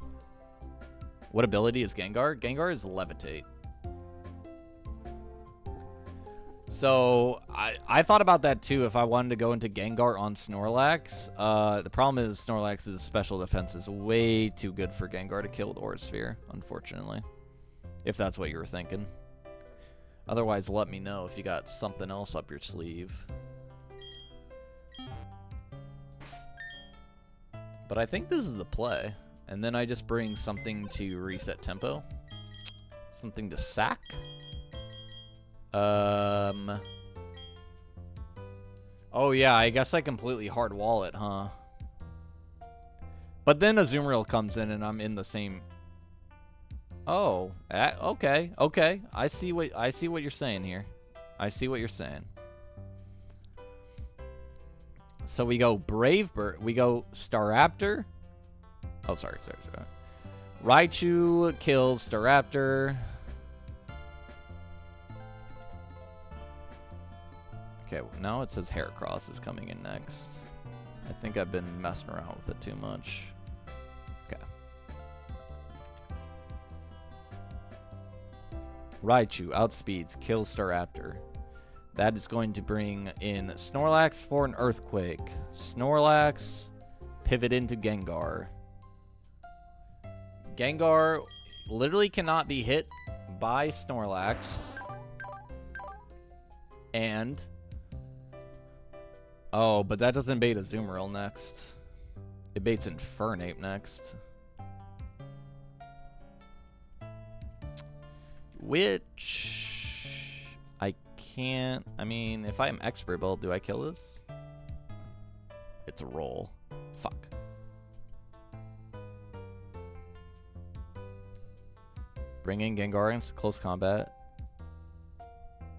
What ability is Gengar? Gengar is Levitate. So, I thought about that too if I wanted to go into Gengar on Snorlax. The problem is Snorlax's special defense is way too good for Gengar to kill with Aura Sphere, unfortunately. If that's what you were thinking. Otherwise, let me know if you got something else up your sleeve. But I think this is the play. And then I just bring something to reset tempo. Something to sack. Oh yeah, I guess I completely hard wall it, huh? But then Azumarill comes in and I'm in the same... Oh, okay, okay. I see what you're saying here. I see what you're saying. So we go Brave Bird. We go Staraptor. Oh, sorry. Raichu kills Staraptor. Okay, well, now it says Heracross is coming in next. I think I've been messing around with it too much. Okay. Raichu outspeeds, kills Staraptor. That is going to bring in Snorlax for an Earthquake. Snorlax, pivot into Gengar. Gengar literally cannot be hit by Snorlax. And... Oh, but that doesn't bait Azumarill next. It baits Infernape next. Which... I can't... I mean, if I'm Expert Ball, do I kill this? It's a roll. Fuck. Bring in Gengar into close combat.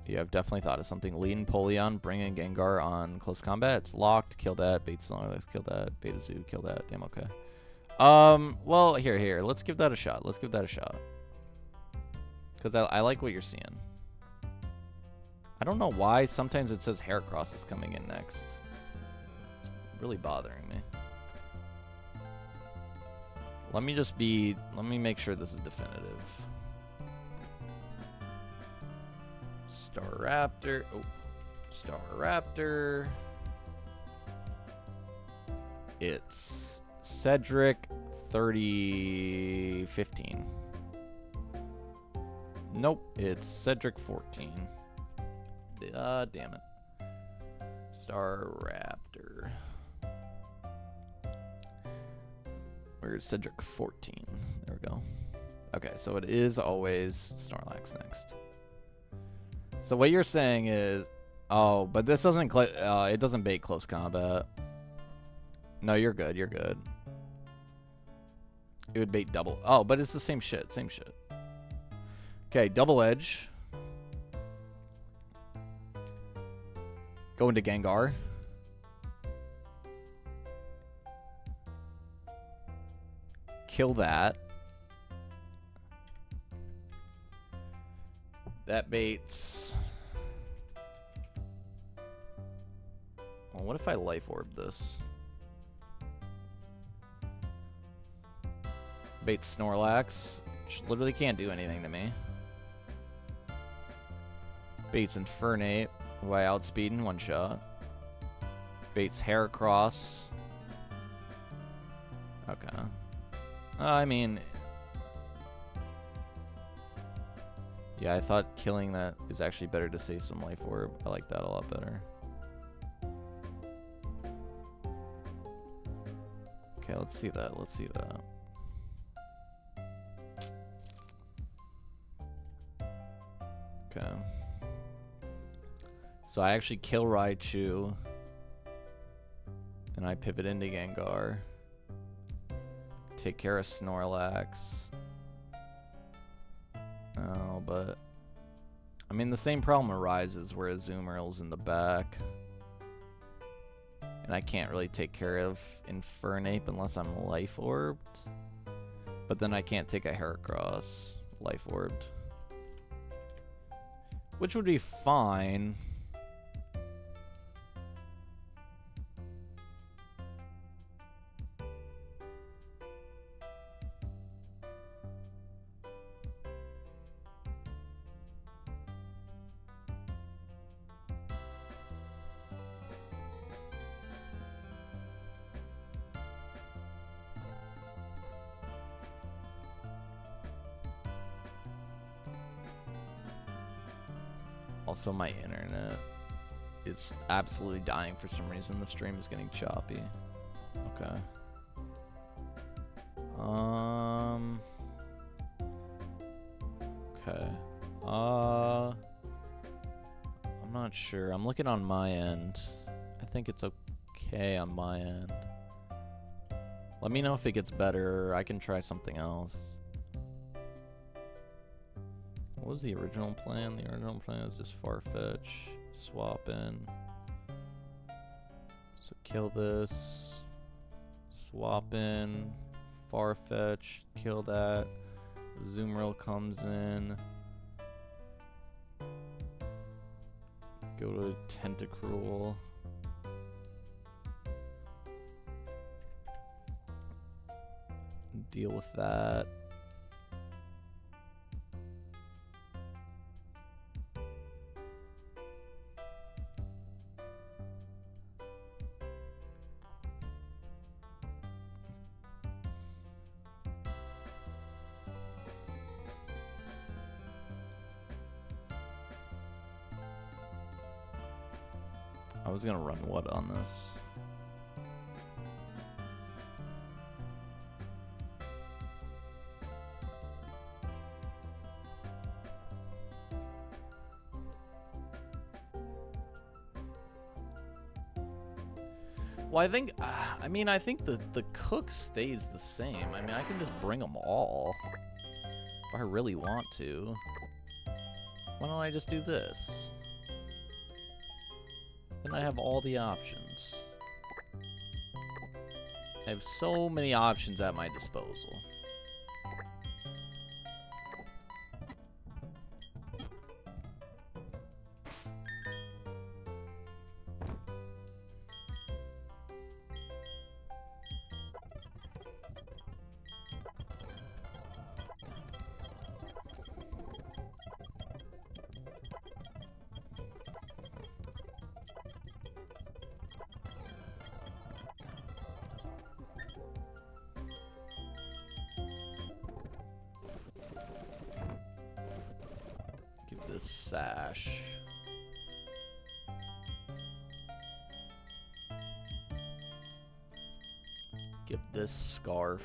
Yeah, I've definitely thought of something. Lead and Polion, bring in Gengar on close combat. It's locked. Kill that. Bait Snorlax, kill that. Beta Zoo, kill that. Damn, okay. Well, here. Let's give that a shot. Let's give that a shot. Because I like what you're seeing. I don't know why. Sometimes it says Heracross is coming in next. It's really bothering me. Let me make sure this is definitive. Staraptor. Oh. Staraptor. It's Cedric 3015. Nope, it's Cedric 14. Damn it. Staraptor. Where's Cedric 14? There we go. Okay, so it is always Snorlax next. So what you're saying is, oh, but this doesn't, it doesn't bait close combat. No, you're good. You're good. It would bait double. Oh, but it's the same shit. Same shit. Okay, Double Edge. Go into Gengar. Kill that. That baits. Well, what if I Life Orb this? Baits Snorlax, which literally can't do anything to me. Baits Infernape, who I outspeed in one shot. Baits Heracross. Okay. I mean... Yeah, I thought killing that is actually better to save some Life Orb. I like that a lot better. Okay, let's see that. Let's see that. Okay. So I actually kill Raichu. And I pivot into Gengar. Take care of Snorlax. Oh, but... I mean, the same problem arises where Azumarill's in the back. And I can't really take care of Infernape unless I'm Life Orbed. But then I can't take a Heracross Life Orbed. which would be fine. Also, my internet is absolutely dying for some reason. The stream is getting choppy. Okay. Okay. I'm not sure. I'm looking on my end. I think it's okay on my end. Let me know if it gets better, or I can try something else. What was the original plan? The original plan was just Farfetch, swap in. So kill this, swap in, Farfetch, kill that. Zoomrill comes in. Go to Tentacruel. Deal with that. I was gonna run what on this? Well, I think, I think the cook stays the same. I mean, I can just bring them all if I really want to. Why don't I just do this? Then I have all the options. I have so many options at my disposal. This sash. Give this scarf.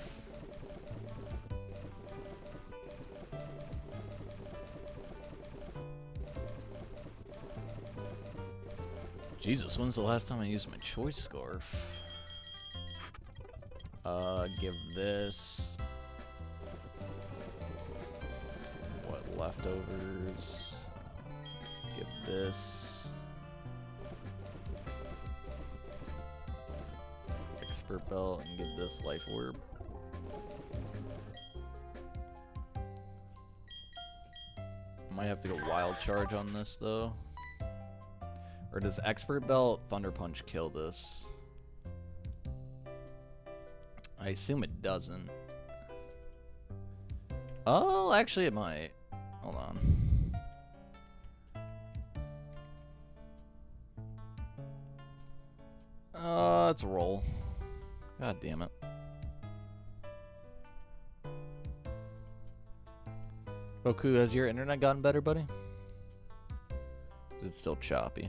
Jesus, when's the last time I used my choice scarf? Give this. What leftovers? Give this. Expert belt and give this life orb. Might have to go wild charge on this though. Or does expert belt thunder punch kill this? I assume it doesn't. Oh, actually it might. Hold on. Let's roll. God damn it. Roku, has your internet gotten better, buddy? Is it still choppy?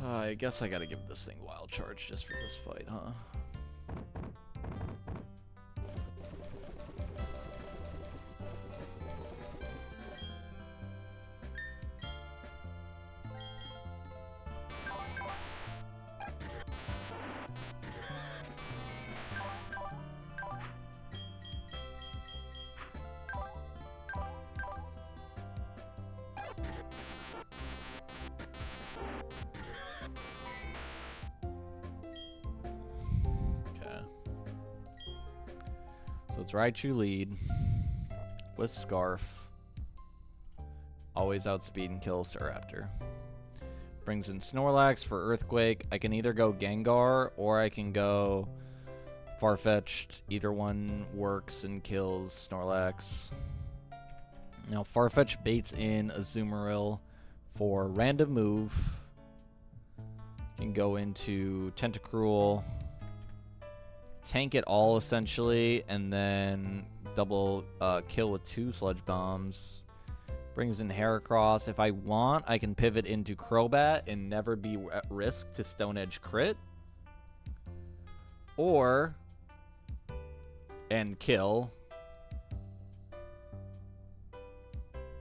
I guess I gotta give this thing wild charge just for this fight, huh? So it's Raichu lead with Scarf. Always outspeed and kill Staraptor. Brings in Snorlax for Earthquake. I can either go Gengar or I can go Farfetch'd. Either one works and kills Snorlax. Now Farfetch baits in Azumarill for random move. Can go into Tentacruel. Tank it all essentially, and then double kill with 2 Sludge Bombs. Brings in Heracross. If I want, I can pivot into Crobat and never be at risk to Stone Edge crit. Or, and kill.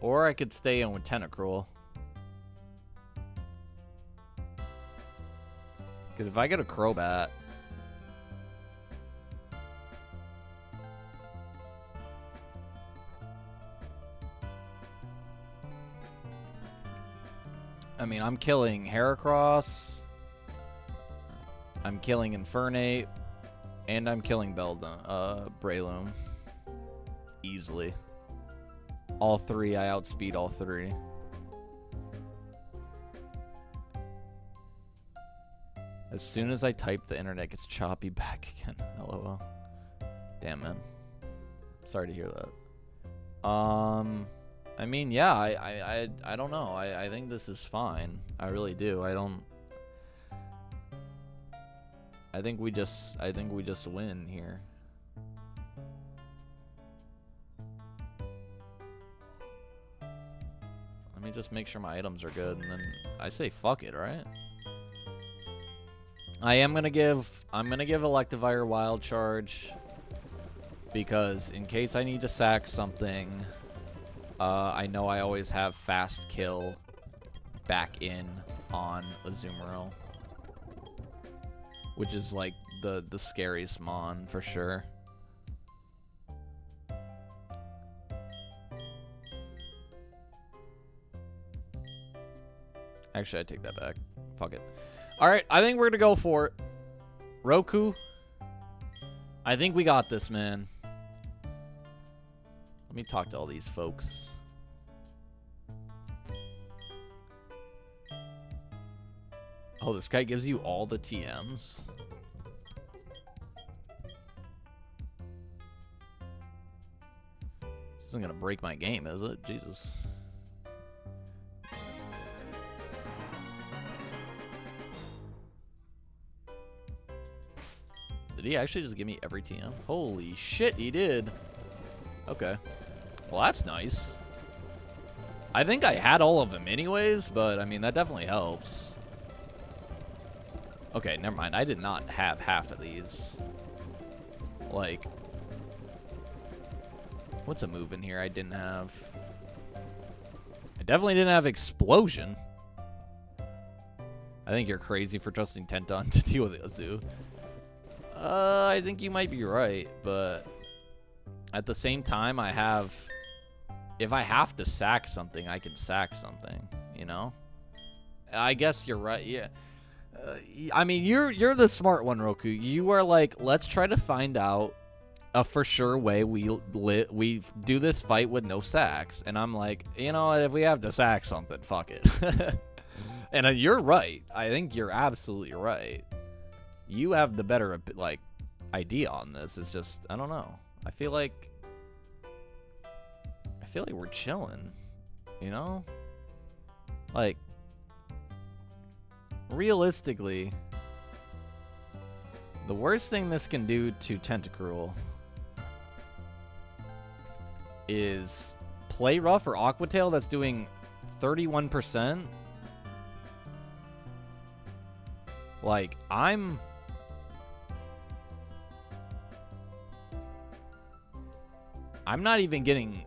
Or I could stay in with Tentacruel. Because if I get a Crobat, I mean, I'm killing Heracross, I'm killing Infernape, and I'm killing Breloom. Easily. All 3, I outspeed all 3. As soon as I type, the internet gets choppy back again. LOL. Damn, man. Sorry to hear that. I mean, yeah, I don't know. I think this is fine. I really do. I think we just win here. Let me just make sure my items are good, and then I say fuck it, right? I'm gonna give Electivire Wild Charge because in case I need to sack something, I know I always have fast kill back in on Azumarill, which is like the scariest mon for sure. Actually, I take that back. Fuck it. All right, I think we're gonna go for it. Roku, I think we got this, man. Let me talk to all these folks. Oh, this guy gives you all the TMs. This isn't gonna break my game, is it? Jesus. Did he actually just give me every TM? Holy shit, he did. Okay. Well, that's nice. I think I had all of them anyways, but I mean, that definitely helps. Okay, never mind. I did not have half of these. Like, what's a move in here I didn't have? I definitely didn't have Explosion. I think you're crazy for trusting Tenton to deal with Azu. I think you might be right, but at the same time, I have... If I have to sack something, I can sack something, you know? I guess you're right, yeah. I mean, you're the smart one, Roku. You are like, let's try to find out a for sure way we do this fight with no sacks. And I'm like, you know, if we have to sack something, fuck it. And you're right. I think you're absolutely right. You have the better, like, idea on this. It's just, I don't know. I feel like we're chilling, you know? Like, realistically, the worst thing this can do to Tentacruel is play rough or Aqua Tail that's doing 31%. Like, I'm not even getting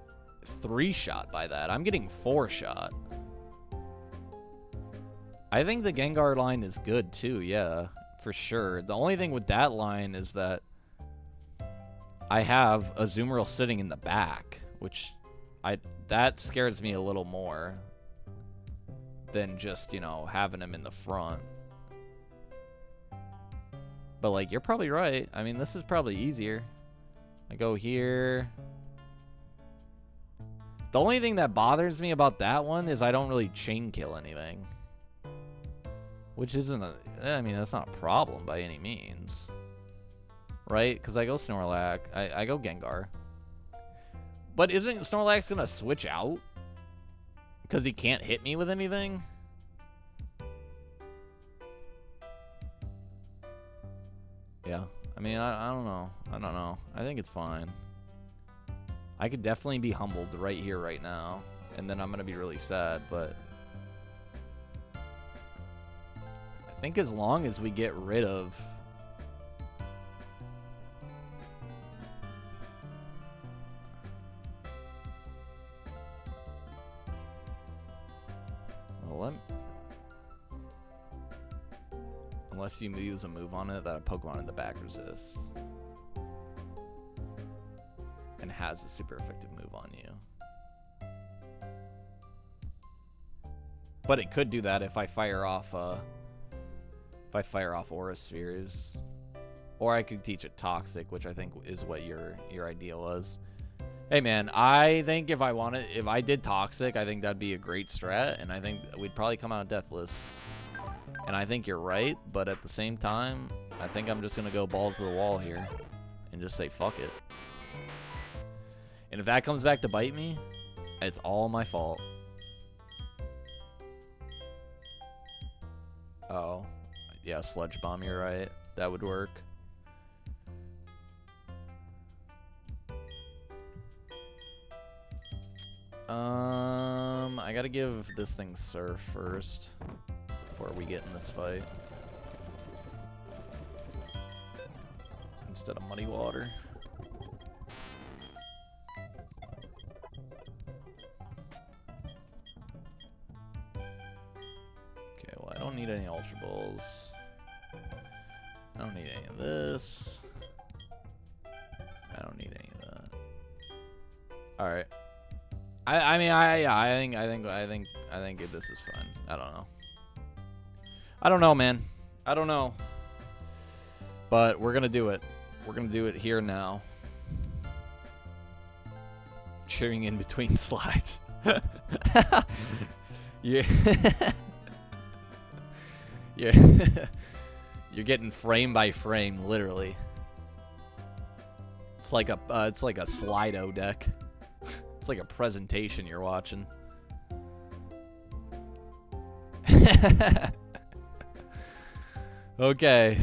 3-shot by that. I'm getting 4-shot. I think the Gengar line is good too, yeah, for sure. The only thing with that line is that I have Azumarill sitting in the back, which that scares me a little more than just, you know, having him in the front. But, like, you're probably right. I mean, this is probably easier. I go here. The only thing that bothers me about that one is I don't really chain kill anything. Which isn't a... I mean, that's not a problem by any means. Right? Because I go Snorlax. I go Gengar. But isn't Snorlax going to switch out? Because he can't hit me with anything? Yeah. I mean, I don't know. I don't know. I think it's fine. I could definitely be humbled right here, right now. And then I'm going to be really sad, but... I think as long as we get rid of... Well, unless you use a move on it that a Pokemon in the back resists. And has a super effective move on you. But it could do that if I fire off Aura Spheres. Or I could teach it Toxic, which I think is what your idea was. Hey man, I think if I did Toxic, I think that'd be a great strat, and I think we'd probably come out Deathless. And I think you're right, but at the same time, I think I'm just gonna go balls to the wall here and just say fuck it. And if that comes back to bite me, it's all my fault. Oh. Yeah, Sludge Bomb, you're right. That would work. I gotta give this thing Surf first before we get in this fight. Instead of Muddy Water. Okay, well, I don't need any Ultra Balls. I don't need any of this. I don't need any of that. All right. I mean, I think this is fun. I don't know. I don't know, man. I don't know. But we're gonna do it. We're gonna do it here now. Cheering in between slides. Yeah. Yeah. You're getting frame by frame, literally. It's like a Slido deck. It's like a presentation you're watching. Okay.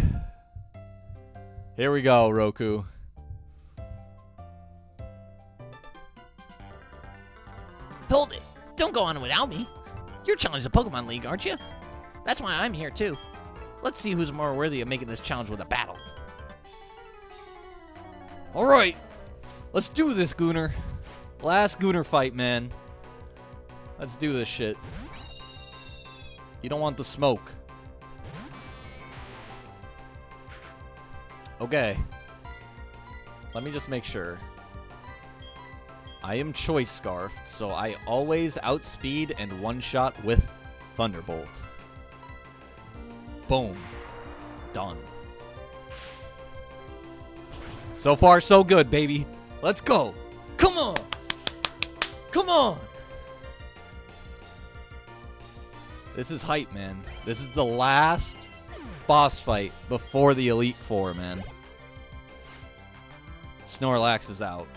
Here we go, Roku. Hold it! Don't go on without me. You're challenging the Pokemon League, aren't you? That's why I'm here too. Let's see who's more worthy of making this challenge with a battle. Alright. Let's do this, Gooner. Last Gooner fight, man. Let's do this shit. You don't want the smoke. Okay. Let me just make sure. I am Choice Scarfed, so I always outspeed and one-shot with Thunderbolt. Boom. Done. So far, so good, baby. Let's go. Come on. Come on. This is hype, man. This is the last boss fight before the Elite Four, man. Snorlax is out.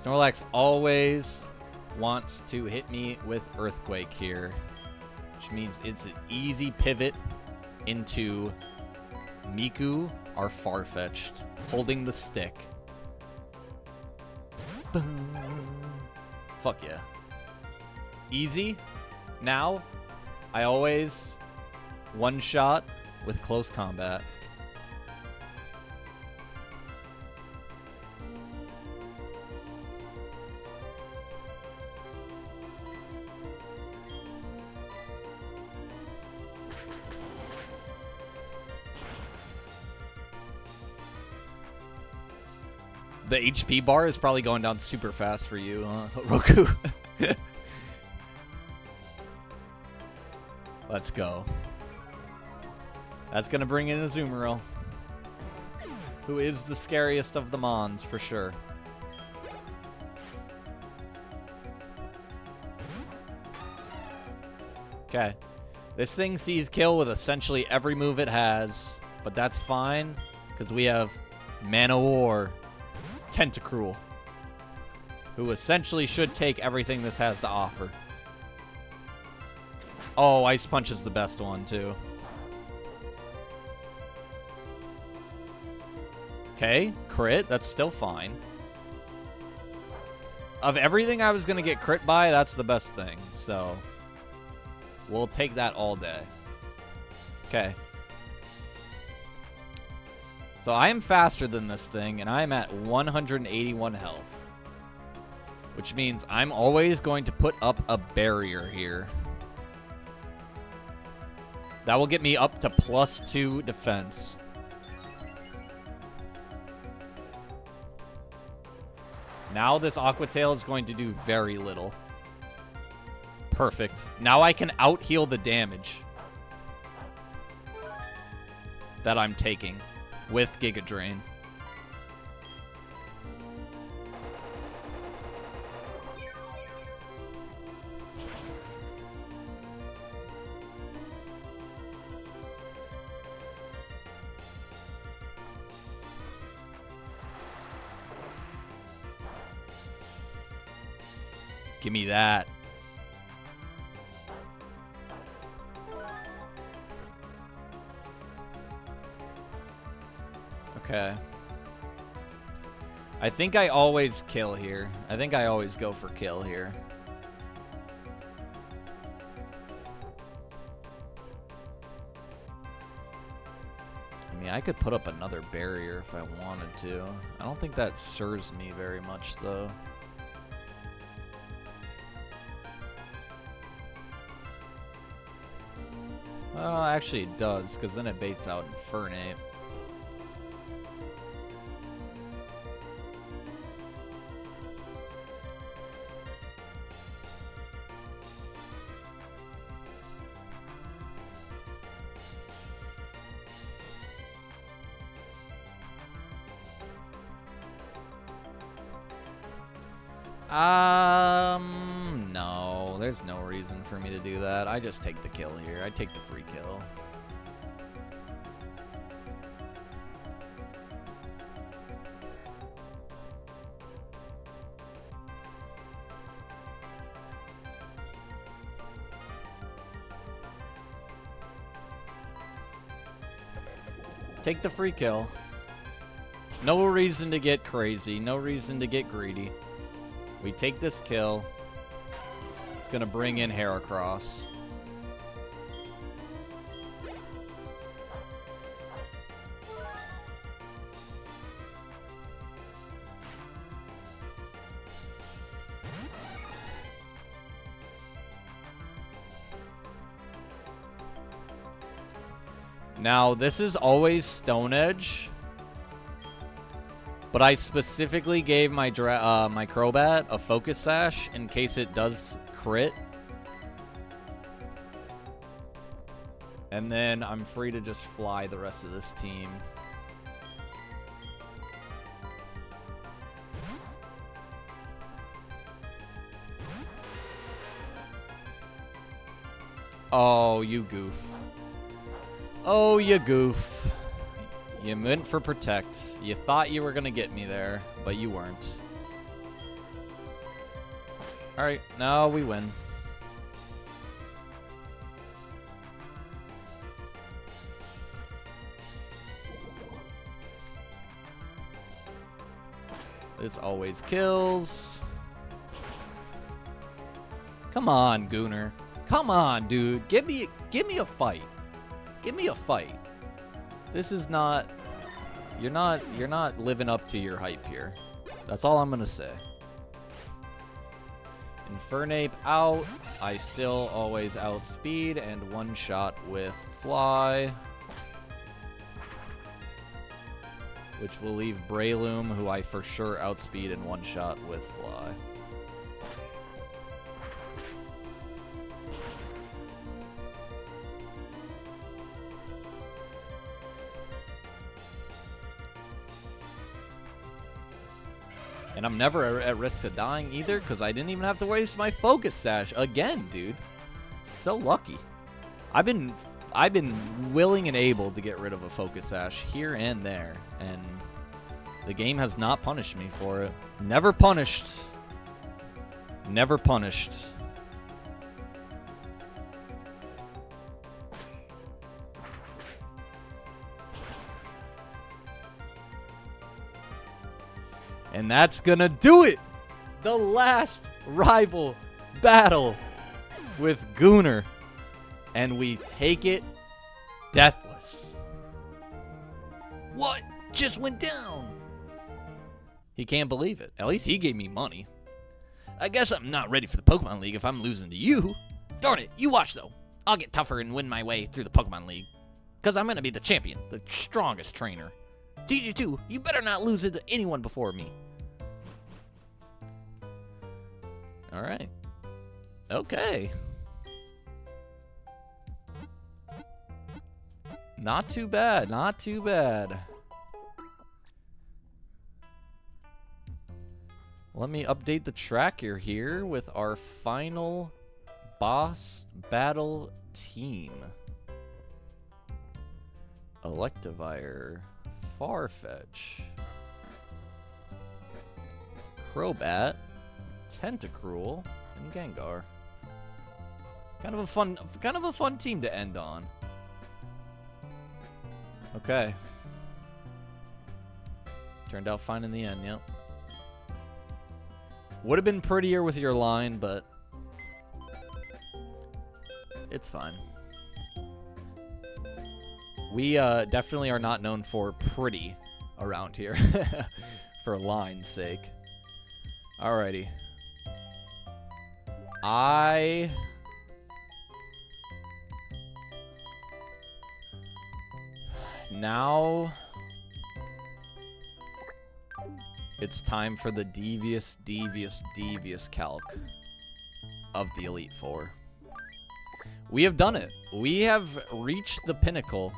Snorlax always wants to hit me with Earthquake here, which means it's an easy pivot into Miku, our Farfetch'd, holding the stick. Boom. Fuck yeah. Easy. Now, I always one-shot with close combat. The HP bar is probably going down super fast for you, huh, Roku? Let's go. That's going to bring in a Azumarill. who is the scariest of the Mons for sure. Okay. This thing sees kill with essentially every move it has, but that's fine because we have Man-O-War Tentacruel, who essentially should take everything this has to offer. Oh, Ice Punch is the best one, too. Okay, crit. That's still fine. Of everything I was going to get crit by, that's the best thing. So, we'll take that all day. Okay. So, I am faster than this thing, and I am at 181 health. Which means I'm always going to put up a barrier here. That will get me up to +2 defense. Now this Aqua Tail is going to do very little. Perfect. Now I can out-heal the damage that I'm taking with Giga Drain. Give me that. Okay. I think I always kill here. I think I always go for kill here. I mean, I could put up another barrier if I wanted to. I don't think that serves me very much, though. Well, actually it does, because then it baits out Infernape. No, there's no reason for me to do that. I just take the kill here. I take the free kill. Take the free kill. No reason to get crazy. No reason to get greedy. We take this kill. It's going to bring in Heracross. Now, this is always Stone Edge. But I specifically gave my my Crobat a Focus Sash in case it does crit. And then I'm free to just fly the rest of this team. Oh, you goof. Oh, you goof. You meant for Protect. You thought you were going to get me there, but you weren't. Alright, now we win. This always kills. Come on, Gooner. Come on, dude. Give me a fight. Give me a fight. This is not... You're not living up to your hype here. That's all I'm going to say. Infernape out. I still always outspeed and one-shot with Fly. Which will leave Breloom, who I for sure outspeed and one-shot with Fly. And I'm never at risk of dying either, because I didn't even have to waste my focus sash again, dude. So lucky. I've been willing and able to get rid of a focus sash here and there, and the game has not punished me for it. Never punished. Never punished. And that's gonna do it! The last rival battle with Gooner. And we take it deathless. What just went down? He can't believe it. At least he gave me money. I guess I'm not ready for the Pokemon League if I'm losing to you. Darn it, you watch though. I'll get tougher and win my way through the Pokemon League. Because I'm going to be the champion, the strongest trainer. TG2, you better not lose it to anyone before me. Alright. Okay. Not too bad, not too bad. Let me update the tracker here with our final boss battle team. Electivire, Farfetch, Crobat, Tentacruel, and Gengar. Kind of a fun team to end on. Okay. Turned out fine in the end, yep. Would have been prettier with your line, but it's fine. We definitely are not known for pretty around here, for line's sake. Alrighty. Now it's time for the devious calc of the Elite Four. We have done it. We have reached the pinnacle.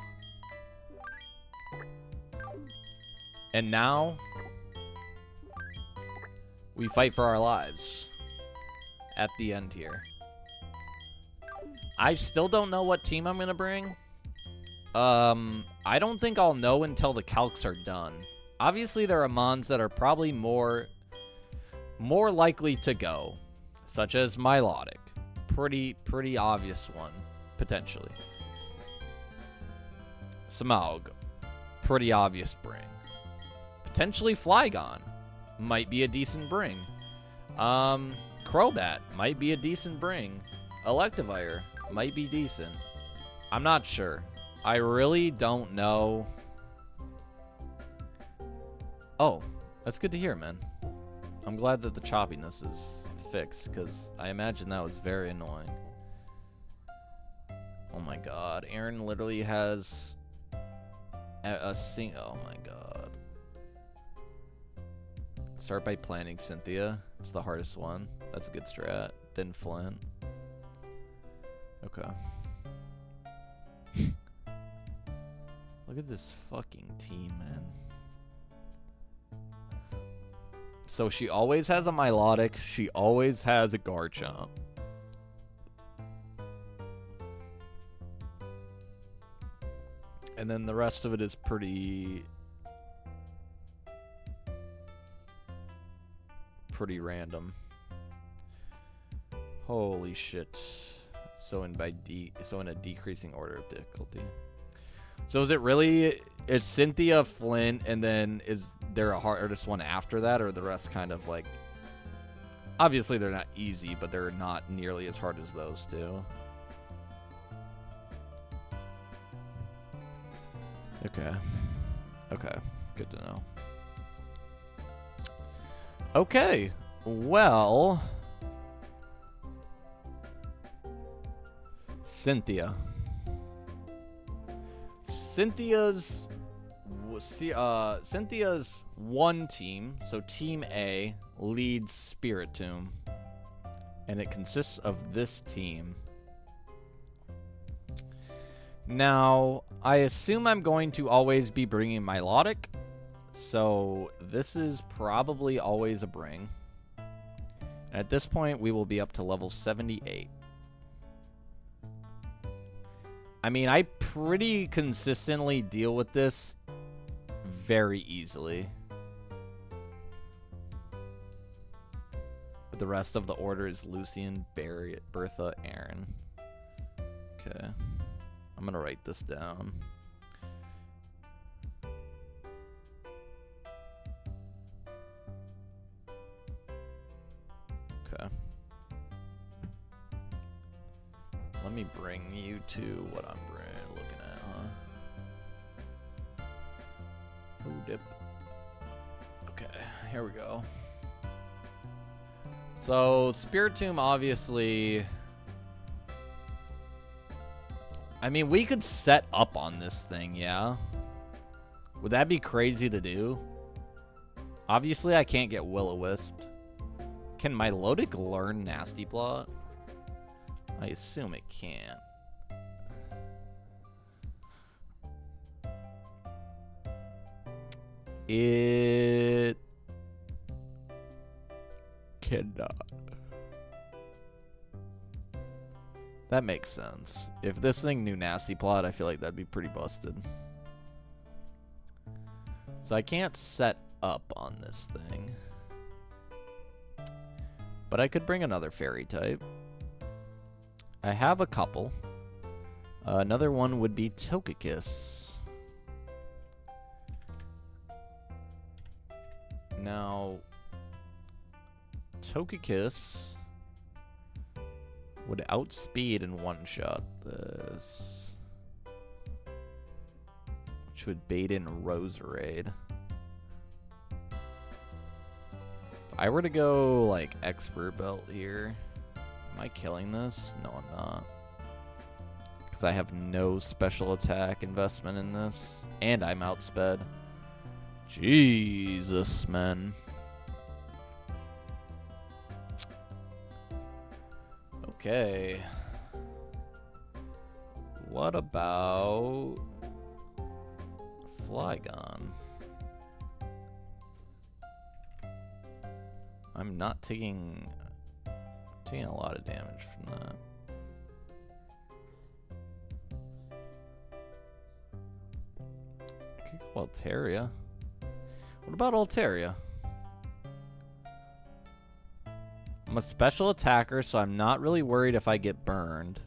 And now we fight for our lives at the end here. I still don't know what team I'm going to bring. I don't think I'll know until the calcs are done. Obviously, there are mons that are probably more likely to go, such as Milotic. Pretty obvious one, potentially. Smaug, pretty obvious bring. Potentially Flygon, might be a decent bring. Crobat, might be a decent bring. Electivire, might be decent. I'm not sure. I really don't know. Oh, that's good to hear, man. I'm glad that the choppiness is fixed, because I imagine that was very annoying. Oh my god, Aaron literally has a oh my god. Start by planting Cynthia. It's the hardest one. That's a good strat. Then Flint. Okay. Look at this fucking team, man. So she always has a Milotic. She always has a Garchomp. And then the rest of it is pretty random. Holy shit. So in a decreasing order of difficulty. So is it really, it's Cynthia, Flint, and then is there a hardest one after that, or the rest kind of like, obviously they're not easy, but they're not nearly as hard as those two. Okay. Okay. Good to know. Okay. Well, Cynthia. Cynthia's one team, so Team A, leads Spiritomb, and it consists of this team. Now, I assume I'm going to always be bringing Milotic, So this is probably always a bring. At this point, we will be up to level 78. I mean, I pretty consistently deal with this very easily. But the rest of the order is Lucian, Barry, Bertha, Aaron. Okay. I'm going to write this down. Okay. Let me bring you to what I'm looking at, huh? Oh, dip. Okay, here we go. So, Spiritomb, obviously... I mean, we could set up on this thing, yeah? Would that be crazy to do? Obviously, I can't get Will-O-Wisped. Can Milotic learn Nasty Plot? I assume it can't. It cannot. That makes sense. If this thing knew Nasty Plot, I feel like that'd be pretty busted. So I can't set up on this thing. But I could bring another fairy type. I have a couple. Another one would be Togekiss. Now, Togekiss would outspeed and one-shot this. Which would bait in Roserade. If I were to go, like, Expert Belt here... Am I killing this? No, I'm not. Because I have no special attack investment in this. And I'm outsped. Jesus, man. Okay. What about... Flygon? I'm not taking a lot of damage from that. I could go Altaria. What about Altaria? I'm a special attacker, so I'm not really worried if I get burned.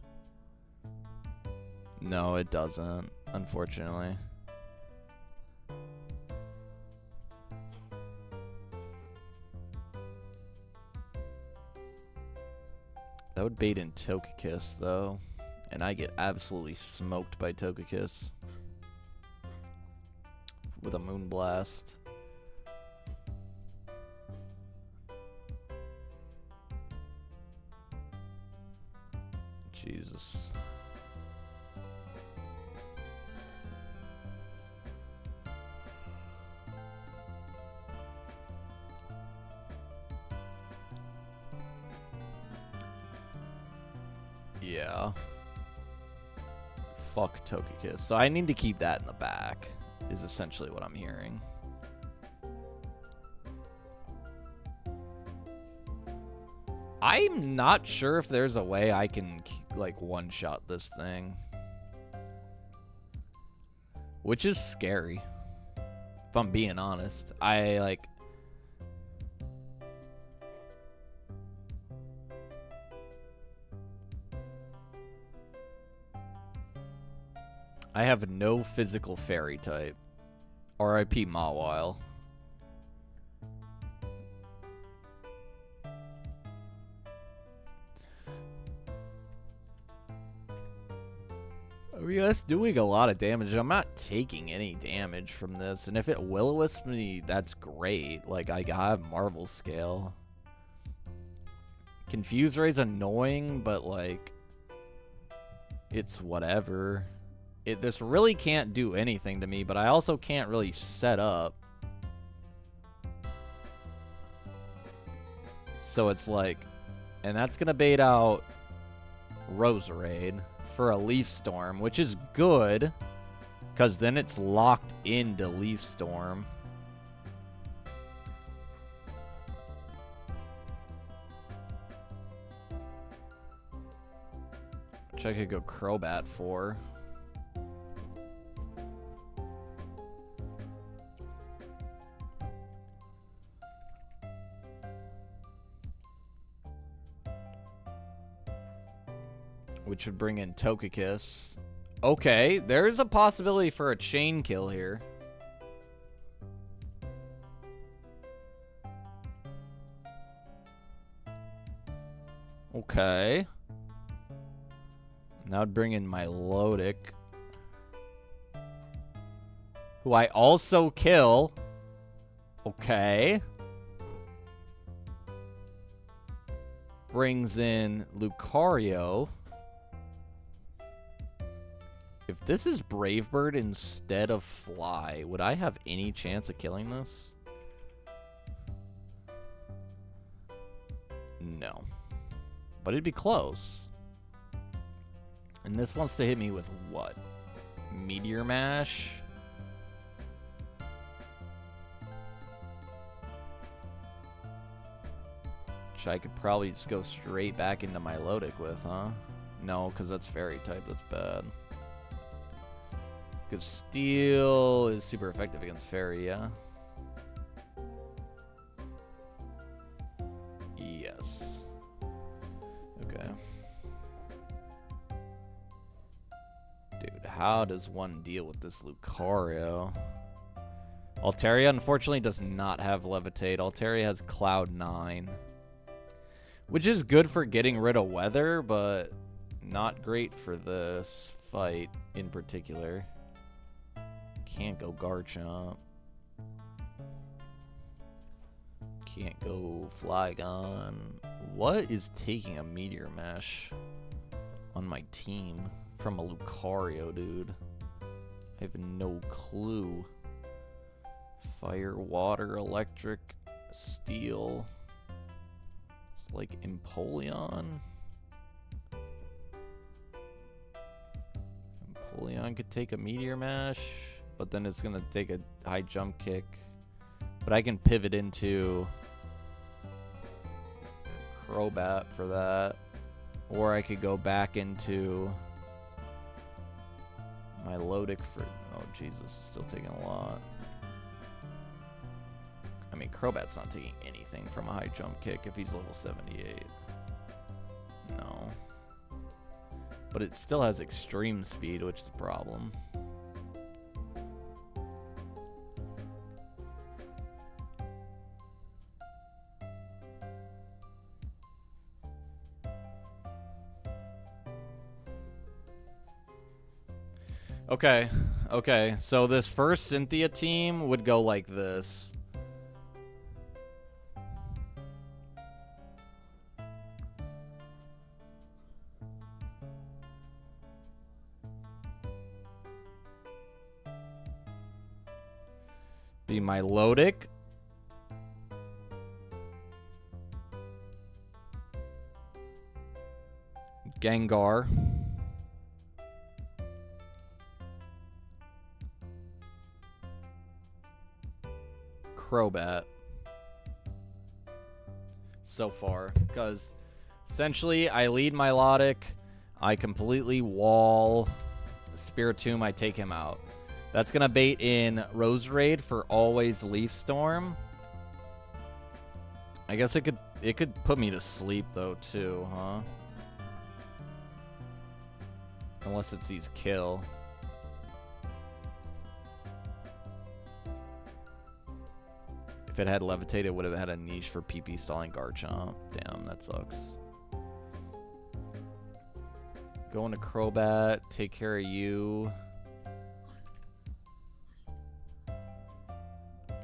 No, it doesn't, unfortunately. That would bait in Togekiss, though. And I get absolutely smoked by Togekiss. With a Moonblast. Jesus. Yeah. Fuck Togekiss. So I need to keep that in the back, is essentially what I'm hearing. I'm not sure if there's a way I can, like, one-shot this thing. Which is scary. If I'm being honest. I have no physical fairy type. R.I.P. Mawile. I mean, that's doing a lot of damage. I'm not taking any damage from this. And if it Will-O-Wisps me, that's great. Like, I have Marvel Scale. Confuse Ray's annoying, but, like, it's whatever. This really can't do anything to me, but I also can't really set up. So it's like... And that's going to bait out Roserade for a Leaf Storm, which is good, because then it's locked into Leaf Storm. Which I could go Crobat for. Which would bring in Togekiss. Okay, there's a possibility for a chain kill here. Okay. Now I'd bring in my Milotic, who I also kill. Okay. Brings in Lucario. If this is Brave Bird instead of Fly, would I have any chance of killing this? No. But it'd be close. And this wants to hit me with what? Meteor Mash? Which I could probably just go straight back into my Milotic with, huh? No, because that's Fairy type. That's bad. Because Steel is super effective against Fairy, yeah? Yes. Okay. Dude, how does one deal with this Lucario? Altaria, unfortunately, does not have Levitate. Altaria has Cloud 9. Which is good for getting rid of weather, but not great for this fight in particular. Can't go Garchomp. Can't go Flygon. What is taking a Meteor Mash on my team from a Lucario, dude? I have no clue. Fire, water, electric, steel. It's like Empoleon. Empoleon could take a Meteor Mash, but then it's going to take a high jump kick. But I can pivot into Crobat for that. Or I could go back into my Milotic for... Oh, Jesus, it's still taking a lot. I mean, Crobat's not taking anything from a high jump kick if he's level 78. No. But it still has extreme speed, which is a problem. Okay, okay. So this first Cynthia team would go like this. Be Milotic. Gengar. Crobat. So far. Because essentially I lead Milotic. I completely wall Spiritomb. I take him out. That's going to bait in Roserade for always Leaf Storm. I guess it could put me to sleep though too, huh? Unless it sees kill. If it had Levitate, it would have had a niche for PP stalling Garchomp. Damn, that sucks. Going to Crobat, take care of you.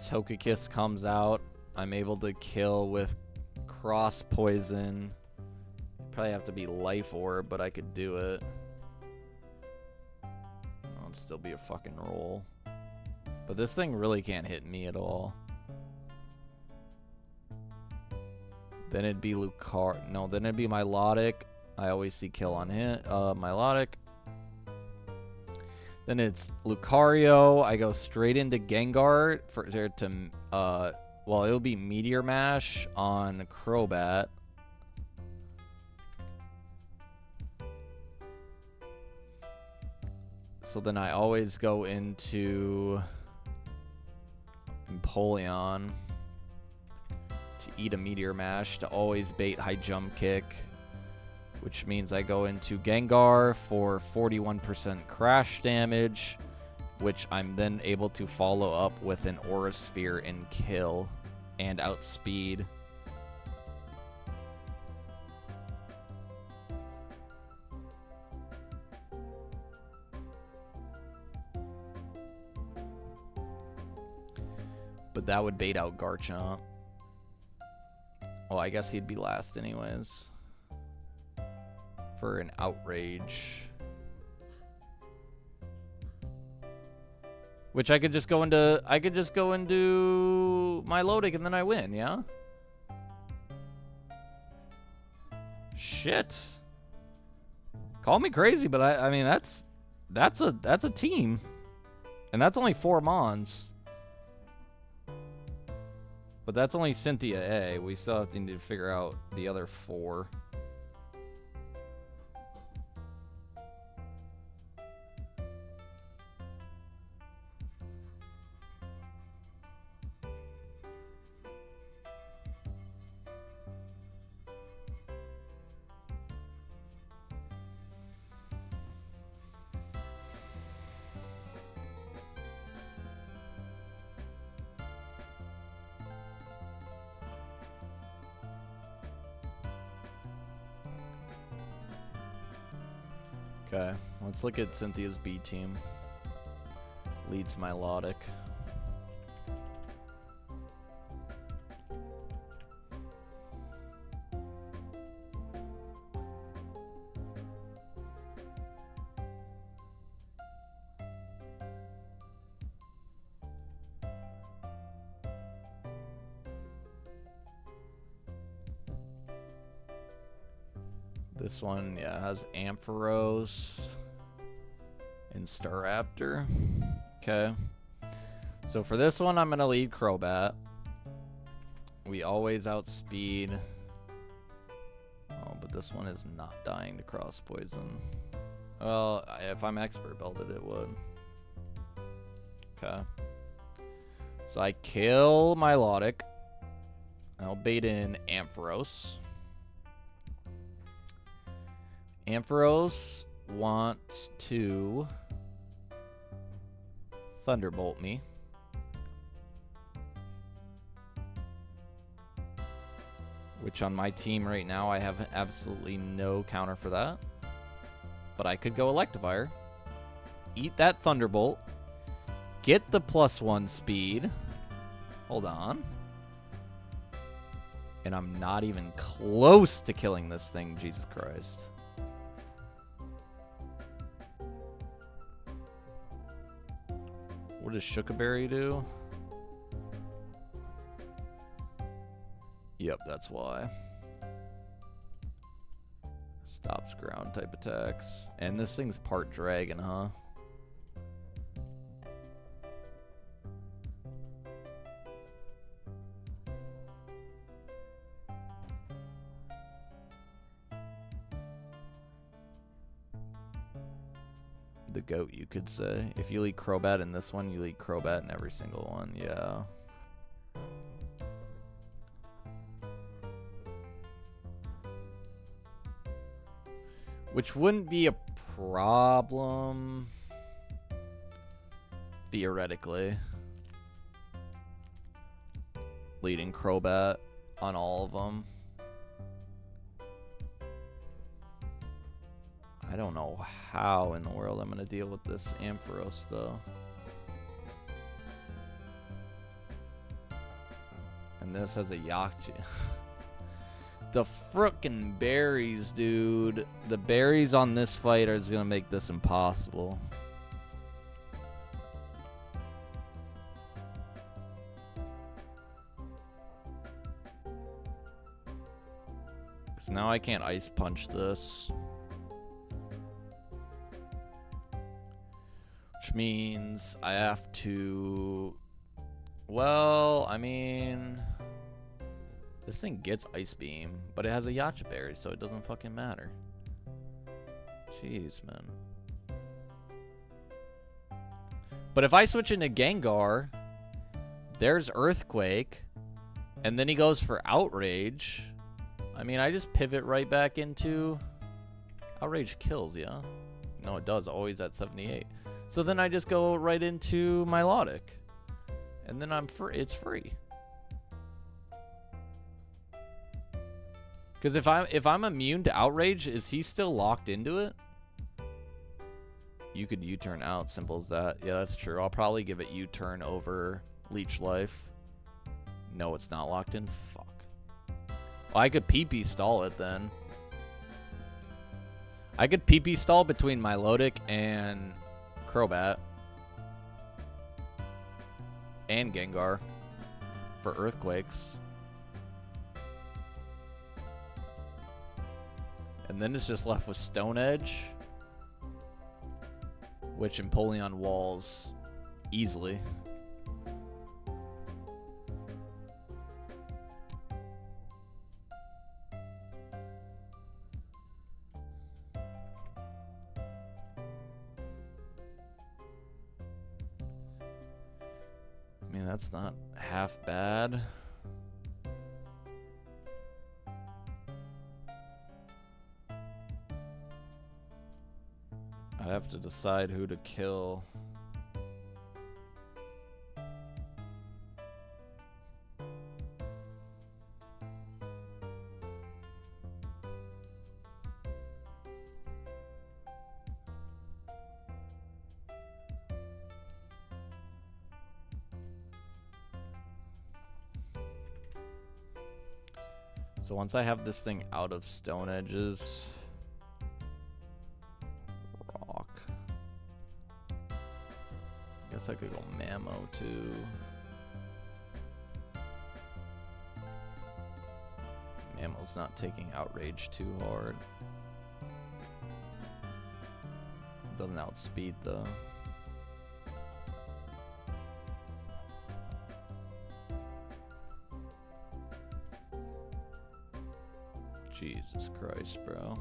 Togekiss comes out. I'm able to kill with Cross Poison. Probably have to be Life Orb, but I could do it. It'll still be a fucking roll. But this thing really can't hit me at all. Then it'd be No, then it'd be Milotic. I always see kill on hit. Milotic. Then it's Lucario. I go straight into Gengar well, it'll be Meteor Mash on Crobat. So then I always go into Empoleon to eat a Meteor Mash to always bait High Jump Kick, which means I go into Gengar for 41% crash damage, which I'm then able to follow up with an Aura Sphere and kill and outspeed. But that would bait out Garchomp. Well, I guess he'd be last anyways. For an Outrage. Which I could just go into my Lodic and then I win, yeah? Shit. Call me crazy, but I mean that's a team. And that's only 4 Mons. But that's only Cynthia A. We still have to figure out the other 4. Okay, let's look at Cynthia's B team. Leads Milotic. This one, yeah, has Ampharos and Staraptor. Okay. So for this one, I'm going to lead Crobat. We always outspeed. Oh, but this one is not dying to Cross Poison. Well, if I'm Expert Belted, it would. Okay. So I kill Milotic. I'll bait in Ampharos. Ampharos wants to Thunderbolt me. Which on my team right now, I have absolutely no counter for that. But I could go Electivire. Eat that Thunderbolt. Get the +1 speed. Hold on. And I'm not even close to killing this thing, Jesus Christ. What does Shookaberry do? Yep, that's why. Stops ground type attacks. And this thing's part dragon, huh? The goat, you could say. If you lead Crobat in this one, you lead Crobat in every single one. Yeah. Which wouldn't be a problem, theoretically. Leading Crobat on all of them. I don't know how in the world I'm going to deal with this Ampharos, though. And this has a Yakchi. The frickin' berries, dude. The berries on this fight are going to make this impossible. Because now I can't Ice Punch this. Which means I have to... Well, I mean... This thing gets Ice Beam, but it has a Yacha Berry, so it doesn't fucking matter. Jeez, man. But if I switch into Gengar, there's Earthquake, and then he goes for Outrage. I mean, I just pivot right back into Outrage kills, yeah? No, it does, always at 78. So then I just go right into Milotic, and then it's free. Because if I'm immune to Outrage, is he still locked into it? You could U-turn out, simple as that. Yeah, that's true. I'll probably give it U-turn over Leech Life. No, it's not locked in. Fuck. Well, I could PP stall it then. I could PP stall between Milotic and Crobat. And Gengar. For Earthquakes. And then it's just left with Stone Edge. Which Empoleon walls easily. I mean, that's not half bad. I have to decide who to kill. So once I have this thing out of Stone Edges, I could go Mammo too. Mammo's not taking Outrage too hard. Doesn't outspeed though. Jesus Christ, bro.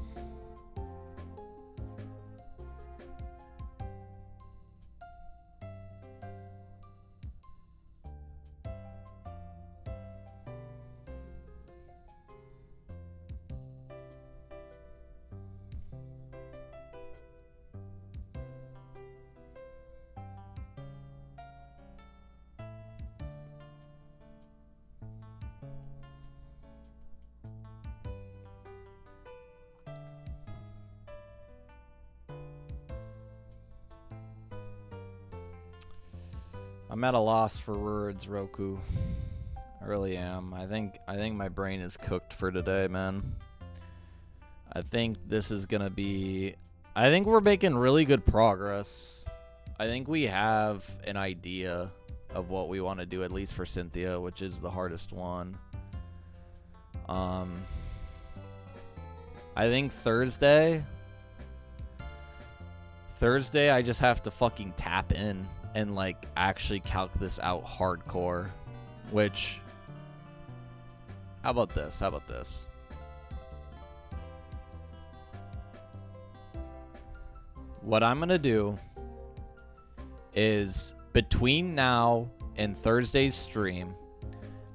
I'm at a loss for words, Roku. I really am. I think my brain is cooked for today, man. I think this is gonna be... I think we're making really good progress. I think we have an idea of what we want to do, at least for Cynthia, which is the hardest one. I think Thursday, I just have to fucking tap in and like actually calc this out hardcore, which, how about this? What I'm gonna do is between now and Thursday's stream,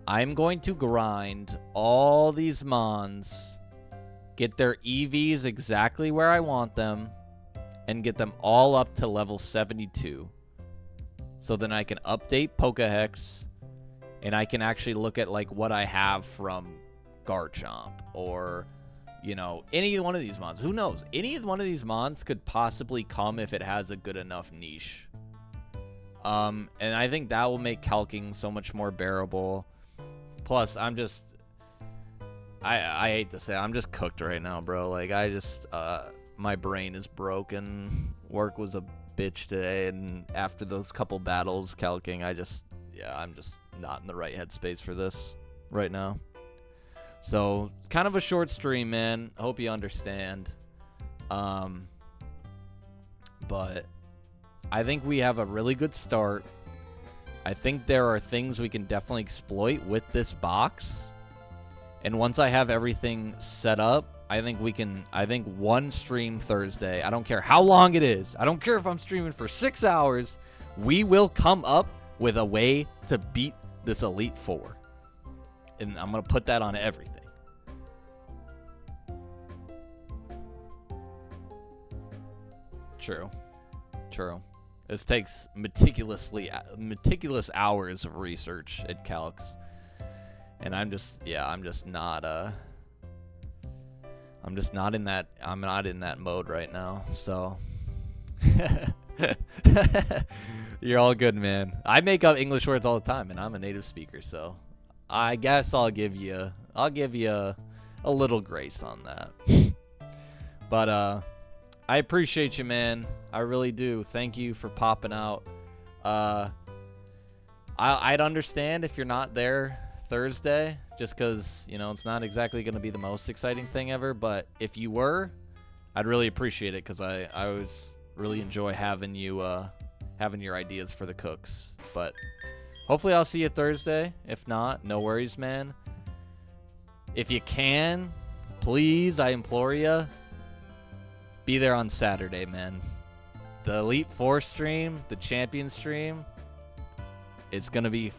I'm going to grind all these mons, get their EVs exactly where I want them, and get them all up to level 72. So then I can update Pokehex, and I can actually look at like what I have from Garchomp, or, you know, any one of these mons. Who knows? Any one of these mons could possibly come if it has a good enough niche. And I think that will make calcing so much more bearable. Plus, I hate to say it, I'm just cooked right now, bro. Like, my brain is broken. Work was a bitch today, and after those couple battles calcing, I'm just not in the right headspace for this right now. So, kind of a short stream, man. Hope you understand. But I think we have a really good start. I think there are things we can definitely exploit with this box. And once I have everything set up, I think one stream Thursday. I don't care how long it is. I don't care if I'm streaming for 6 hours We will come up with a way to beat this Elite Four. And I'm going to put that on everything. True. This takes meticulous hours of research at Calix. And I'm just not in that mode right now. So you're all good, man. I make up English words all the time, and I'm a native speaker, so I guess I'll give you a little grace on that. But I appreciate you, man. I really do. Thank you for popping out. I'd understand if you're not there Thursday, just because, you know, it's not exactly going to be the most exciting thing ever. But if you were, I'd really appreciate it, because I always really enjoy having you having your ideas for the cooks. But hopefully I'll see you Thursday. If not, no worries, man. If you can, please, I implore you, be there on Saturday, man. The Elite Four stream, the Champion stream, it's gonna be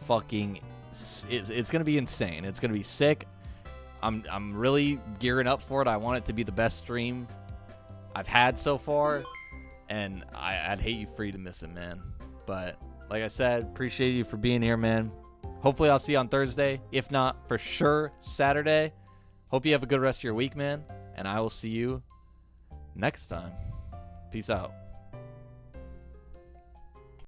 it's gonna be insane. It's gonna be sick. I'm really gearing up for it. I want it to be the best stream I've had so far, and I'd hate for you to miss it, man. But like I said, appreciate you for being here, man. Hopefully I'll see you on Thursday. If not, for sure Saturday. Hope you have a good rest of your week, man, and I will see you next time. Peace out.